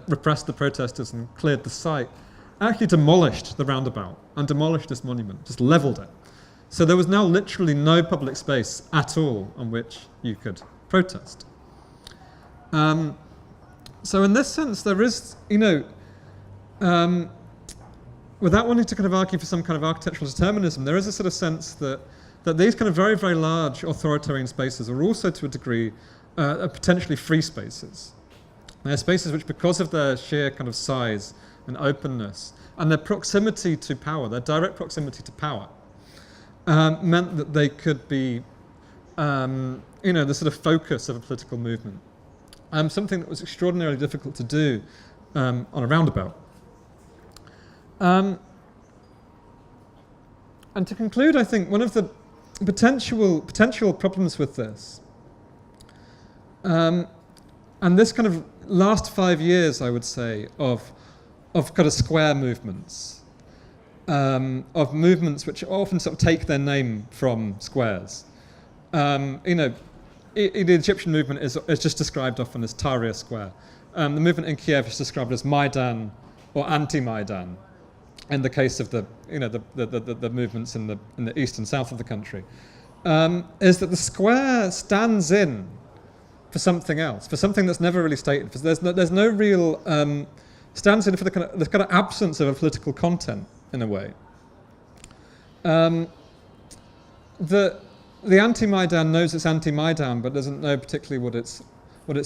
S1: repressed the protesters and cleared the site, actually demolished the roundabout and demolished this monument, just leveled it. So there was now literally no public space at all on which you could protest. So in this sense, there is, without wanting to kind of argue for some kind of architectural determinism, there is a sort of sense that these kind of very, very large authoritarian spaces are also, to a degree, potentially free spaces. They're spaces which, because of their sheer kind of size and openness and their proximity to power, their direct proximity to power, meant that they could be, the sort of focus of a political movement. Something that was extraordinarily difficult to do on a roundabout. And to conclude, I think one of the potential problems with this, and this kind of last 5 years, I would say, of kind of square movements, of movements which often sort of take their name from squares. The Egyptian movement is just described often as Tahrir Square. The movement in Kiev is described as Maidan or anti-Maidan, in the case of the movements in the east and south of the country, is that the square stands in for something else, for something that's never really stated. There's no real stands in for the kind of absence of a political content in a way. The anti-Maidan knows it's anti-Maidan, but doesn't know particularly what it's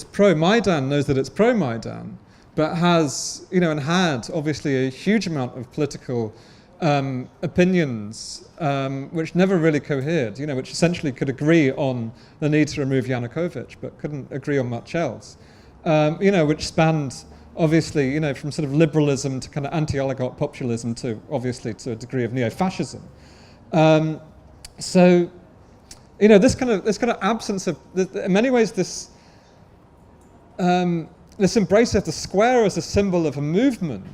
S1: pro-Maidan knows that it's pro-Maidan, but has, and had obviously a huge amount of political opinions which never really cohered, which essentially could agree on the need to remove Yanukovych, but couldn't agree on much else, which spanned obviously, from sort of liberalism to kind of anti-oligarch populism to obviously to a degree of neo-fascism. So, this kind of absence of, in many ways, this embrace of the square as a symbol of a movement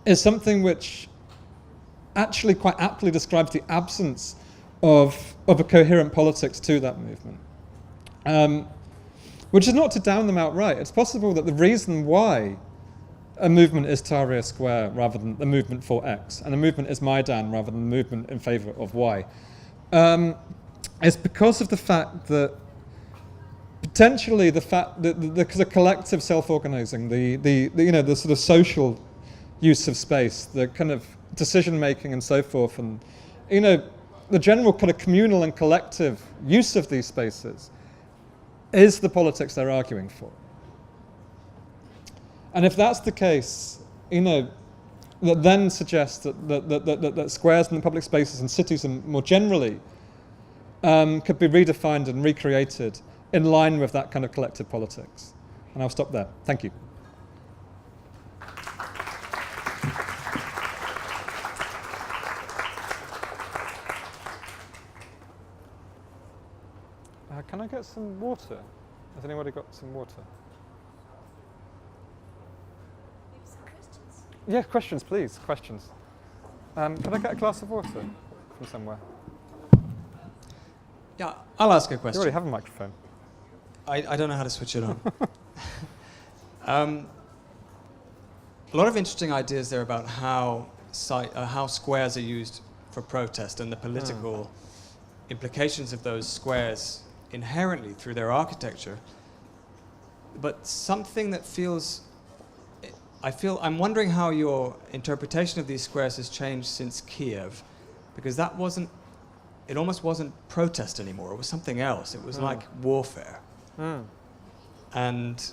S1: is something which actually quite aptly describes the absence of a coherent politics to that movement. Which is not to down them outright. It's possible that the reason why a movement is Tahrir Square rather than the movement for X, and a movement is Maidan rather than the movement in favour of Y, is because of the fact that potentially the collective self-organising, the sort of social use of space, the kind of decision-making and so forth, and the general kind of communal and collective use of these spaces is the politics they're arguing for. And if that's the case, that then suggests that squares and public spaces and cities and more generally could be redefined and recreated in line with that kind of collective politics. And I'll stop there. Thank you. Can I get some water? Has anybody got some water?
S2: Maybe some questions?
S1: Yeah, questions, please. Questions. Could I get a glass of water from somewhere?
S3: Yeah, I'll ask a
S4: You
S3: question.
S4: already have a microphone.
S3: I don't know how to switch it on. A lot of interesting ideas there about how squares are used for protest and the political implications of those squares inherently through their architecture. But something that I'm wondering how your interpretation of these squares has changed since Kiev, because it almost wasn't protest anymore. It was something else. It was like warfare. And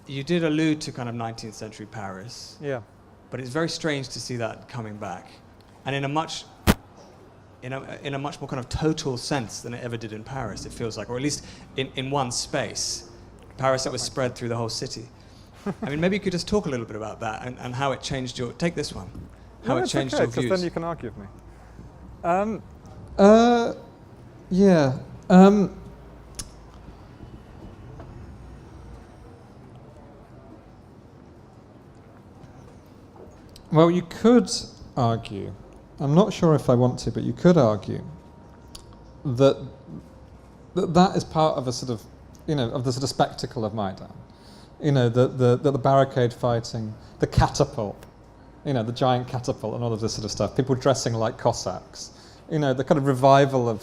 S3: you did allude to kind of 19th century Paris.
S4: Yeah.
S3: But it's very strange to see that coming back, and in a much more kind of total sense than it ever did in Paris. It feels like, or at least in one space, Paris that was spread through the whole city. I mean, maybe you could just talk a little bit about that and how it changed your. Take this one. How it changed your views.
S4: Then you can argue with me.
S1: Yeah. Well, you could argue, I'm not sure if I want to, but you could argue that is part of a sort of, of the sort of spectacle of Maidan. The barricade fighting, the catapult, the giant catapult and all of this sort of stuff, people dressing like Cossacks, the kind of revival of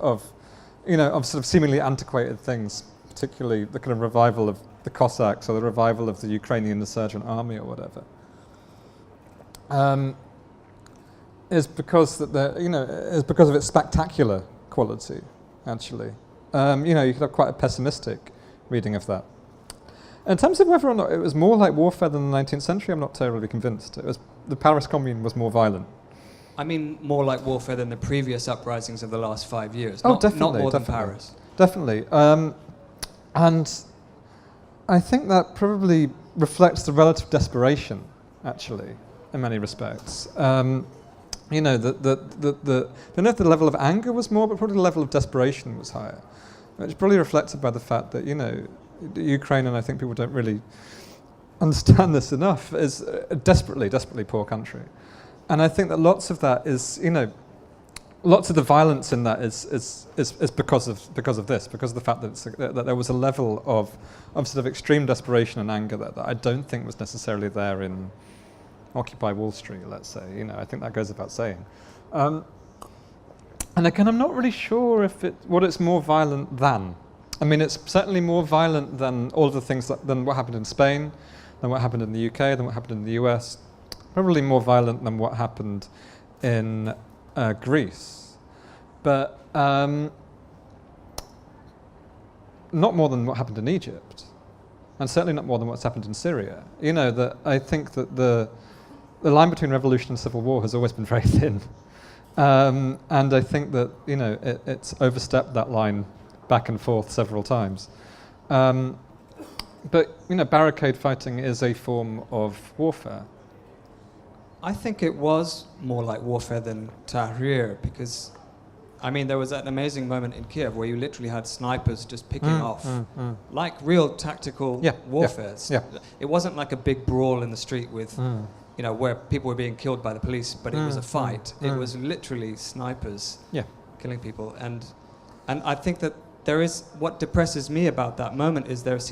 S1: sort of seemingly antiquated things, particularly the kind of revival of the Cossacks or the revival of the Ukrainian insurgent army or whatever. Is because is because of its spectacular quality. Actually, you could have quite a pessimistic reading of that. In terms of whether or not it was more like warfare than the 19th century, I'm not terribly convinced. The Paris Commune was more violent.
S3: I mean, more like warfare than the previous uprisings of the last 5 years.
S1: Definitely,
S3: not more
S1: definitely,
S3: than Paris.
S1: Definitely, and I think that probably reflects the relative desperation, actually, in many respects. I don't know if the level of anger was more, but probably the level of desperation was higher. It's probably reflected by the fact that, Ukraine, and I think people don't really understand this enough, is a desperately, desperately poor country. And I think that lots of that is, lots of the violence in that is because of this, because of the fact that there was a level of sort of extreme desperation and anger that I don't think was necessarily there in Occupy Wall Street, let's say. I think that goes without saying. And again, I'm not really sure what it's more violent than. I mean, it's certainly more violent than all of the things than what happened in Spain, than what happened in the UK, than what happened in the US. Probably more violent than what happened in Greece, but not more than what happened in Egypt, and certainly not more than what's happened in Syria. That I think that the line between revolution and civil war has always been very thin, and I think that it's overstepped that line back and forth several times. But barricade fighting is a form of warfare.
S3: I think it was more like warfare than Tahrir, because, there was that amazing moment in Kiev where you literally had snipers just picking off, like real tactical warfare. It wasn't like a big brawl in the street with, where people were being killed by the police, but it was a fight. It was literally snipers killing people. And I think that what depresses me about that moment is there's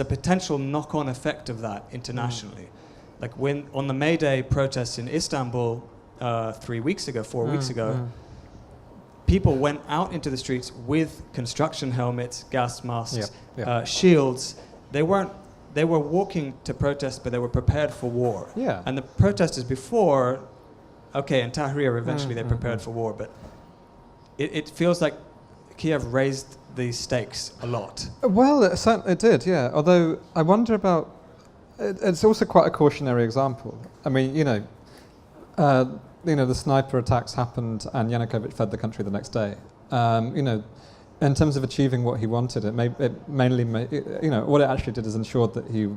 S3: a potential knock-on effect of that internationally. Like when on the May Day protests in Istanbul 4 weeks ago, people went out into the streets with construction helmets, gas masks, shields. They were walking to protest, but they were prepared for war.
S1: Yeah.
S3: And the protesters before, in Tahrir eventually they prepared for war, but it feels like Kiev raised the stakes a lot. Well,
S1: it did, yeah. Although I wonder about. It's also quite a cautionary example. I mean, the sniper attacks happened, and Yanukovych fled the country the next day. In terms of achieving what he wanted, what it actually did is ensured that he,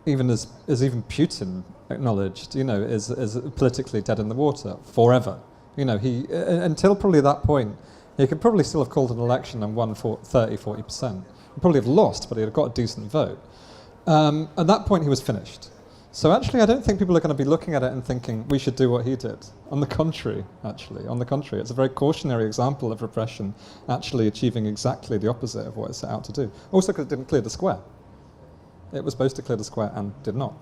S1: even as even Putin acknowledged, is politically dead in the water forever. He until probably that point, he could probably still have called an election and won 30-40%. He'd probably have lost, but he'd have got a decent vote. At that point, he was finished. So actually, I don't think people are going to be looking at it and thinking we should do what he did. On the contrary, it's a very cautionary example of repression actually achieving exactly the opposite of what it set out to do. Also because it didn't clear the square. It was supposed to clear the square and did not.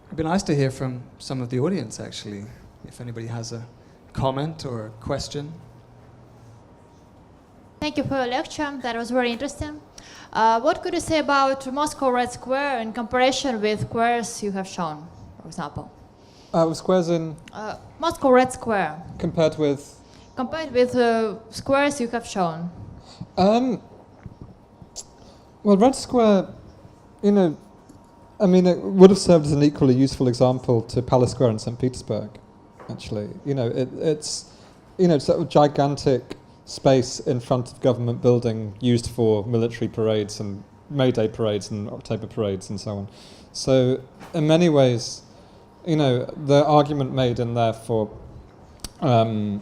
S3: It'd be nice to hear from some of the audience, actually, if anybody has a comment or a question.
S2: Thank you for your lecture. That was very interesting. What could you say about Moscow Red Square in comparison with squares you have shown, for example?
S1: Squares in...
S2: Moscow Red Square.
S1: Compared with...
S2: Compared with squares you have shown.
S1: Well, Red Square, you know, I mean, it would have served as an equally useful example to Palace Square in St. Petersburg, actually. You know, it's, you know, sort of gigantic space in front of government building used for military parades and May Day parades and October parades and so on. So in many ways, you know, the argument made in there for, you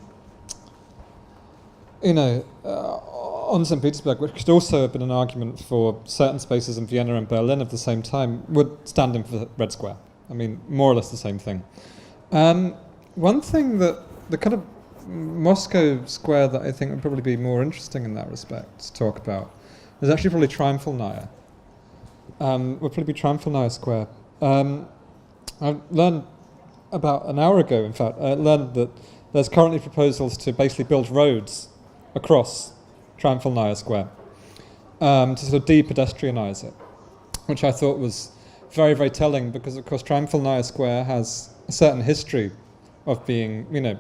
S1: know, on St. Petersburg, which could also have been an argument for certain spaces in Vienna and Berlin of the same time, would stand in for Red Square. I mean, more or less the same thing. One thing that the kind of Moscow Square that I think would probably be more interesting in that respect to talk about is actually probably Triumphalnaya. Would probably be Triumphalnaya Square. I learned about an hour ago, in fact, I learned that there's currently proposals to basically build roads across Triumphalnaya Square to sort of de-pedestrianise it, which I thought was very, very telling because, of course, Triumphalnaya Square has a certain history of being, you know,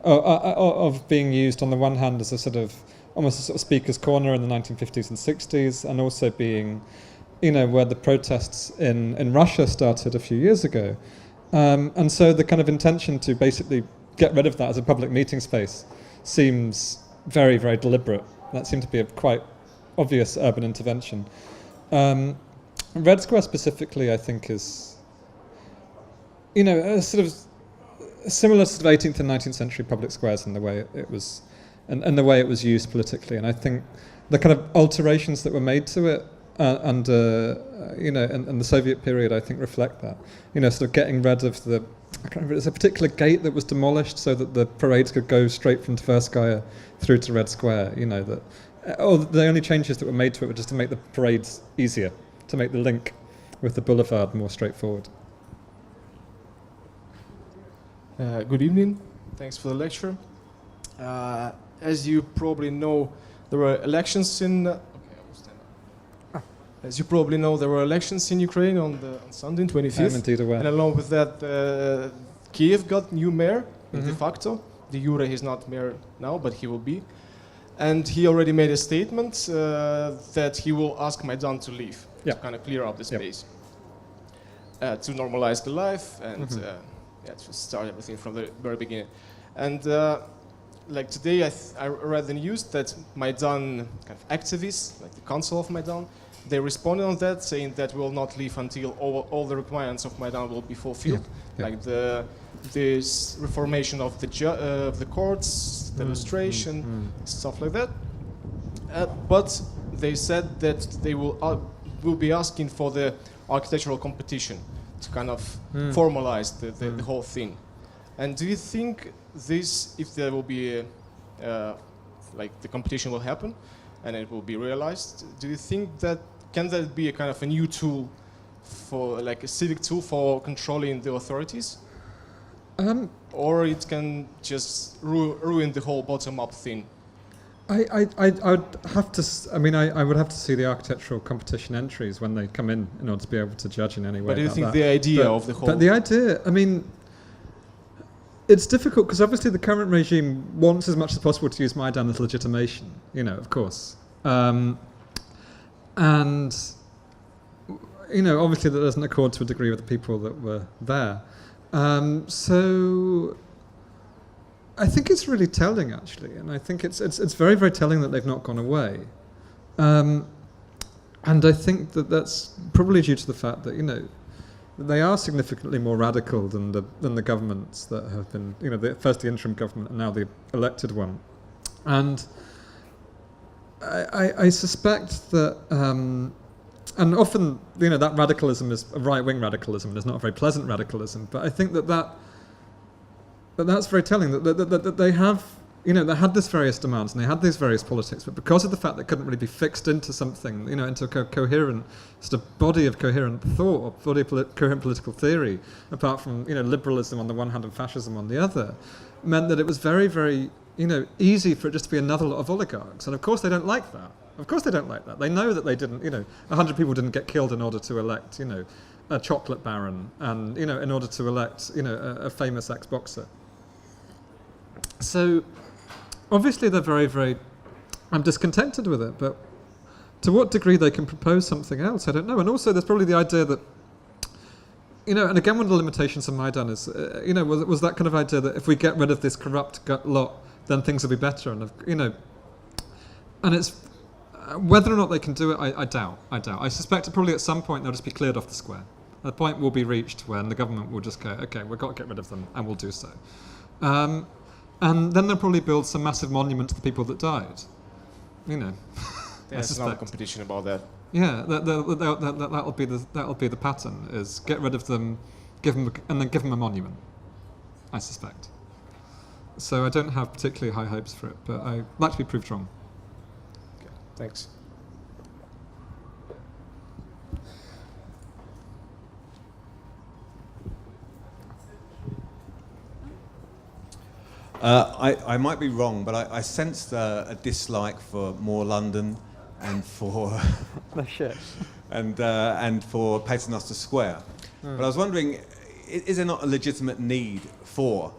S1: of being used on the one hand as a sort of almost a sort of speaker's corner in the 1950s and 60s, and also being, you know, where the protests in Russia started a few years ago. And so the kind of intention to basically get rid of that as a public meeting space seems very, very deliberate. That seemed to be a quite obvious urban intervention. Red Square specifically, I think, is, you know, a sort of similar to the 18th and 19th century public squares in the way it was, and the way it was used politically. And I think the kind of alterations that were made to it under, you know, in the Soviet period, I think reflect that. You know, sort of getting rid of the, I can't remember, there's a particular gate that was demolished so that the parades could go straight from Tverskaya through to Red Square. You know, that the only changes that were made to it were just to make the parades easier, to make the link with the boulevard more straightforward.
S4: Good evening. Thanks for the lecture. As you probably know, there were elections in. As you probably know, there were elections in Ukraine on Sunday, 25th.
S1: I'm indeed aware.
S4: And along with that, Kiev got new mayor de facto. The Yura is not mayor now, but he will be. And he already made a statement that he will ask Maidan to leave, to kind of clear up the space, to normalize the life and to start everything from the very beginning. And like today, I read the news that Maidan kind of activists, like the Council of Maidan, they responded on that, saying that we will not leave until all the requirements of Maidan will be fulfilled, like this reformation of the courts, the illustration, stuff like that. But they said that they will be asking for the architectural competition to kind of formalize the whole thing. And do you think this, if there will be like the competition will happen and it will be realized, do you think that can that be a kind of a new tool for, like a civic tool for controlling the authorities? Or it can just ruin the whole bottom-up thing?
S1: I would have to. I mean, I would have to see the architectural competition entries when they come in order to be able to judge in any way.
S4: But do you think
S1: that.
S4: the idea of the whole?
S1: But the idea, I mean, it's difficult because obviously the current regime wants as much as possible to use Maidan as legitimation. You know, of course, and you know, obviously that doesn't accord to a degree with the people that were there. So I think it's really telling, actually, and I think it's very, very telling that they've not gone away. And I think that that's probably due to the fact that, you know, they are significantly more radical than the governments that have been, you know, first the interim government and now the elected one. And I suspect that and often, that radicalism is a right-wing radicalism, and it's not a very pleasant radicalism. But I think that's very telling, that they have, they had these various demands and they had these various politics, but because of the fact they couldn't really be fixed into something, into a coherent sort of body of coherent thought, body of coherent political theory, apart from, liberalism on the one hand and fascism on the other, meant that it was very, very, easy for it just to be another lot of oligarchs. And of course they don't like that. Of course they don't like that. They know that they didn't, 100 people didn't get killed in order to elect, a chocolate baron and, in order to elect, a famous ex-boxer. So obviously they're very, very discontented with it, but to what degree they can propose something else, I don't know. And also there's probably the idea that, and again one of the limitations of Maidan is, was that kind of idea that if we get rid of this corrupt lot, then things will be better. And, and it's, whether or not they can do it, I doubt. I suspect that probably at some point they'll just be cleared off the square. The point will be reached when the government will just go, okay, we've got to get rid of them, and we'll do so. And then they'll probably build some massive monument to the people that died.
S4: There's no competition about that.
S1: Yeah, that'll be the pattern: is get rid of them, and then give them a monument. I suspect. So I don't have particularly high hopes for it, but I'd like to be proved wrong.
S4: Okay, thanks.
S5: I might be wrong, but I sensed a dislike for more London and for and for Paternoster Square. But I was wondering, is there not a legitimate need for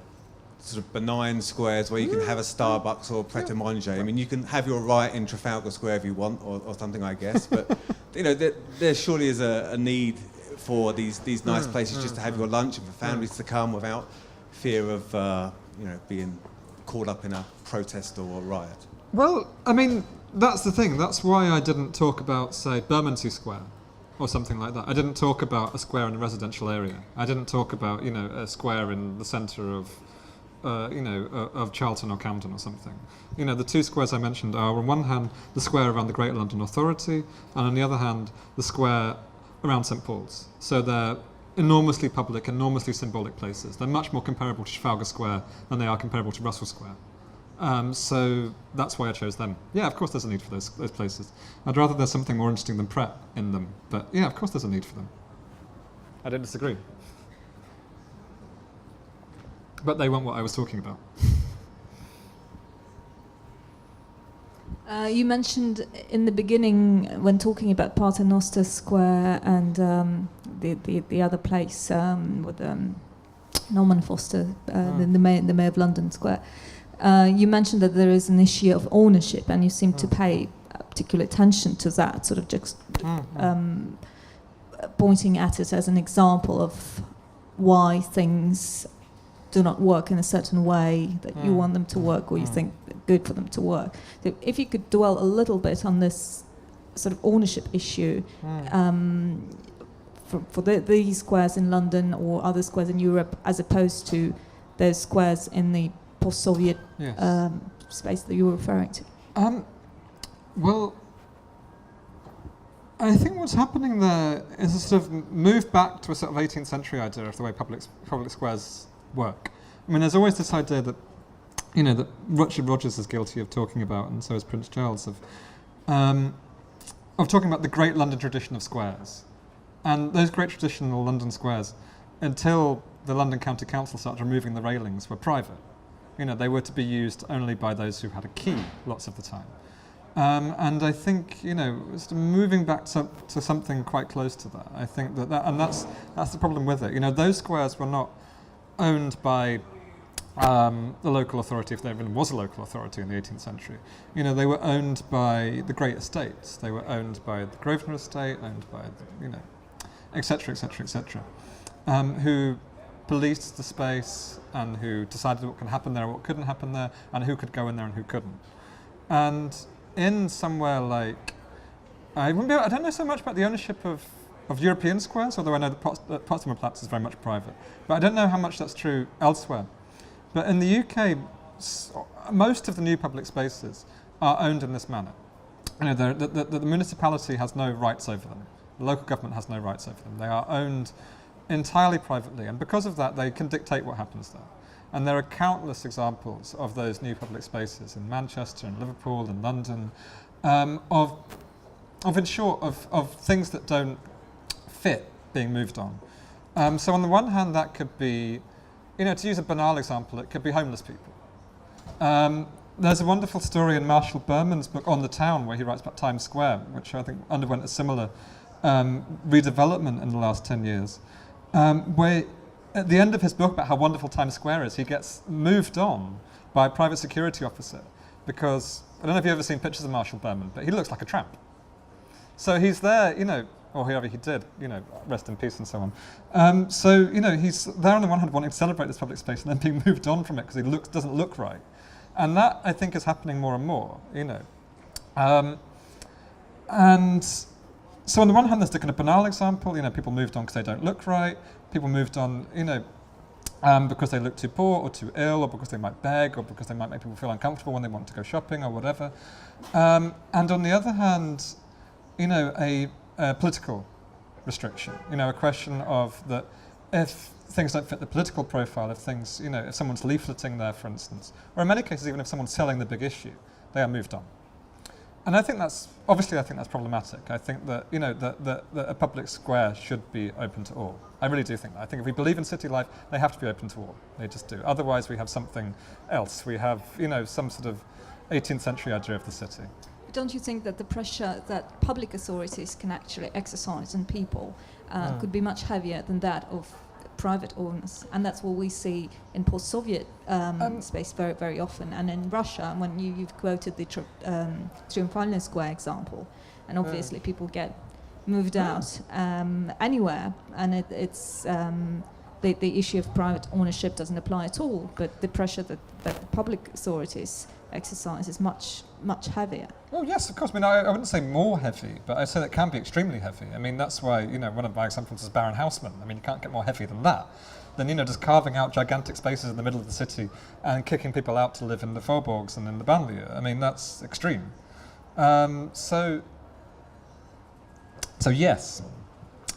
S5: sort of benign squares where you can have a Starbucks or Pret a Manger? I mean, you can have your right in Trafalgar Square if you want, or something, I guess. But there surely is a need for these nice places just to have your lunch and for families to come without fear of being caught up in a protest or a riot.
S1: Well, I mean, that's the thing. That's why I didn't talk about, say, Bermondsey Square or something like that. I didn't talk about a square in a residential area. I didn't talk about, a square in the centre of, of Charlton or Camden or something. The two squares I mentioned are, on one hand, the square around the Great London Authority, and on the other hand, the square around St Paul's. So they're enormously public, enormously symbolic places. They're much more comparable to Trafalgar Square than they are comparable to Russell Square. So that's why I chose them. Yeah, of course there's a need for those places. I'd rather there's something more interesting than Pret in them. But yeah, of course there's a need for them. I don't disagree. But they weren't what I was talking about.
S6: You mentioned in the beginning, when talking about Paternoster Square and the other place with Norman Foster, the mayor of London Square, you mentioned that there is an issue of ownership, and you seem to pay particular attention to that, sort of just pointing at it as an example of why things do not work in a certain way that you want them to work, or you think good for them to work. So if you could dwell a little bit on this sort of ownership issue for these squares in London or other squares in Europe, as opposed to those squares in the post-Soviet space that you were referring to.
S1: Well, I think what's happening there is a sort of move back to a sort of 18th century idea of the way public squares work. I mean, there's always this idea that, that Richard Rogers is guilty of talking about, and so is Prince Charles, of talking about the great London tradition of squares. And those great traditional London squares, until the London County Council started removing the railings, were private. They were to be used only by those who had a key lots of the time. And I think, moving back to something quite close to that, I think that's the problem with it. Those squares were not owned by the local authority, if there even was a local authority in the 18th century. They were owned by the great estates. They were owned by the Grosvenor estate, owned by, et cetera, who policed the space and who decided what can happen there and what couldn't happen there, and who could go in there and who couldn't. And in somewhere like, I don't know so much about the ownership of European squares, although I know that Potsdamer Platz is very much private. But I don't know how much that's true elsewhere. But in the UK, most of the new public spaces are owned in this manner. The municipality has no rights over them. The local government has no rights over them. They are owned entirely privately, and because of that, they can dictate what happens there. And there are countless examples of those new public spaces in Manchester and Liverpool and London, of in short, of things that don't fit being moved on. So on the one hand, that could be, to use a banal example, it could be homeless people. There's a wonderful story in Marshall Berman's book On the Town, where he writes about Times Square, which I think underwent a similar redevelopment in the last 10 years, where at the end of his book about how wonderful Times Square is, he gets moved on by a private security officer because, I don't know if you've ever seen pictures of Marshall Berman, but he looks like a tramp. So he's there, or whoever he did, rest in peace and so on. He's there on the one hand wanting to celebrate this public space and then being moved on from it because he doesn't look right. And that, I think, is happening more and more, And so on the one hand, there's the kind of banal example, people moved on because they don't look right, people moved on, because they look too poor or too ill, or because they might beg, or because they might make people feel uncomfortable when they want to go shopping or whatever. And on the other hand, a political restriction, a question of that if things don't fit the political profile, if things, if someone's leafleting there, for instance, or in many cases, even if someone's selling the big issue, they are moved on. And I think that's problematic. I think that, that a public square should be open to all. I really do think that. I think if we believe in city life, they have to be open to all. They just do. Otherwise, we have something else. We have, some sort of 18th century idea of the city.
S6: Don't you think that the pressure that public authorities can actually exercise on people could be much heavier than that of private owners? And that's what we see in post-Soviet space very, very often. And in Russia, when you've quoted the Triumphal Square example, and obviously people get moved out anywhere, and it's the issue of private ownership doesn't apply at all, but the pressure that the public authorities exercise is much, much heavier.
S1: Well, yes, of course. I mean, I wouldn't say more heavy, but I'd say that can be extremely heavy. I mean, that's why, one of my examples is Baron Haussmann. I mean, you can't get more heavy than that. Then, just carving out gigantic spaces in the middle of the city and kicking people out to live in the faubourgs and in the banlieue. I mean, that's extreme. So yes.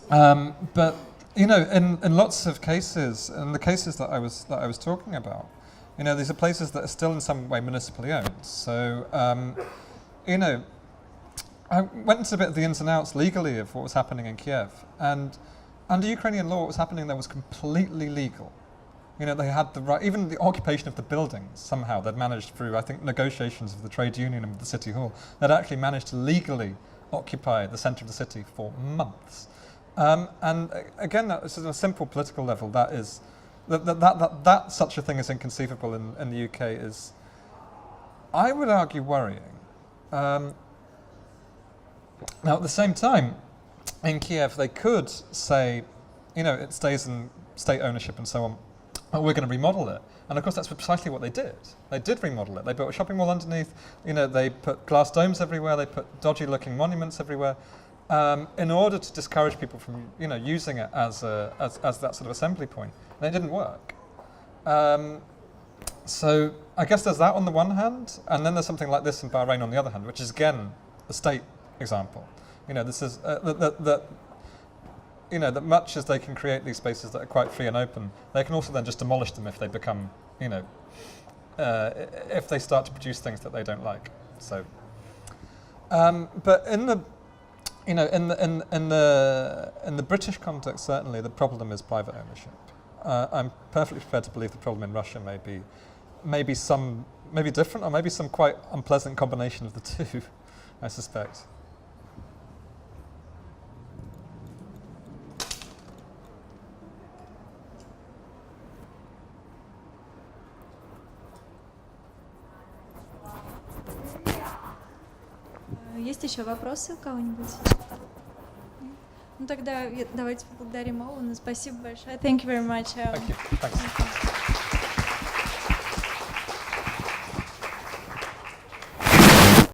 S1: But, in lots of cases, in the cases that I was talking about, these are places that are still in some way municipally owned. So, I went into a bit of the ins and outs legally of what was happening in Kiev. And under Ukrainian law, what was happening there was completely legal. They had the right, even the occupation of the buildings, somehow they'd managed through, I think, negotiations of the trade union and with the city hall, they'd actually managed to legally occupy the centre of the city for months. And again, that on a simple political level, that is, that such a thing is inconceivable in the UK is, I would argue, worrying. Now, at the same time, in Kiev, they could say, it stays in state ownership and so on, but we're going to remodel it. And of course, that's precisely what they did. They did remodel it. They built a shopping mall underneath. They put glass domes everywhere. They put dodgy-looking monuments everywhere, in order to discourage people from, using it as that sort of assembly point. And it didn't work. So I guess there's that on the one hand, and then there's something like this in Bahrain on the other hand, which is again a state example. This is that much as they can create these spaces that are quite free and open, they can also then just demolish them if they become, if they start to produce things that they don't like. So, but in the in the British context, certainly the problem is private ownership. I'm perfectly prepared to believe the problem in Russia may be different, or maybe some quite unpleasant combination of the two, I suspect.
S7: Есть еще вопросы у кого-нибудь? Ну тогда давайте поблагодарим Оуэна. Спасибо большое. Thank you very much.
S1: Thank you. Thanks.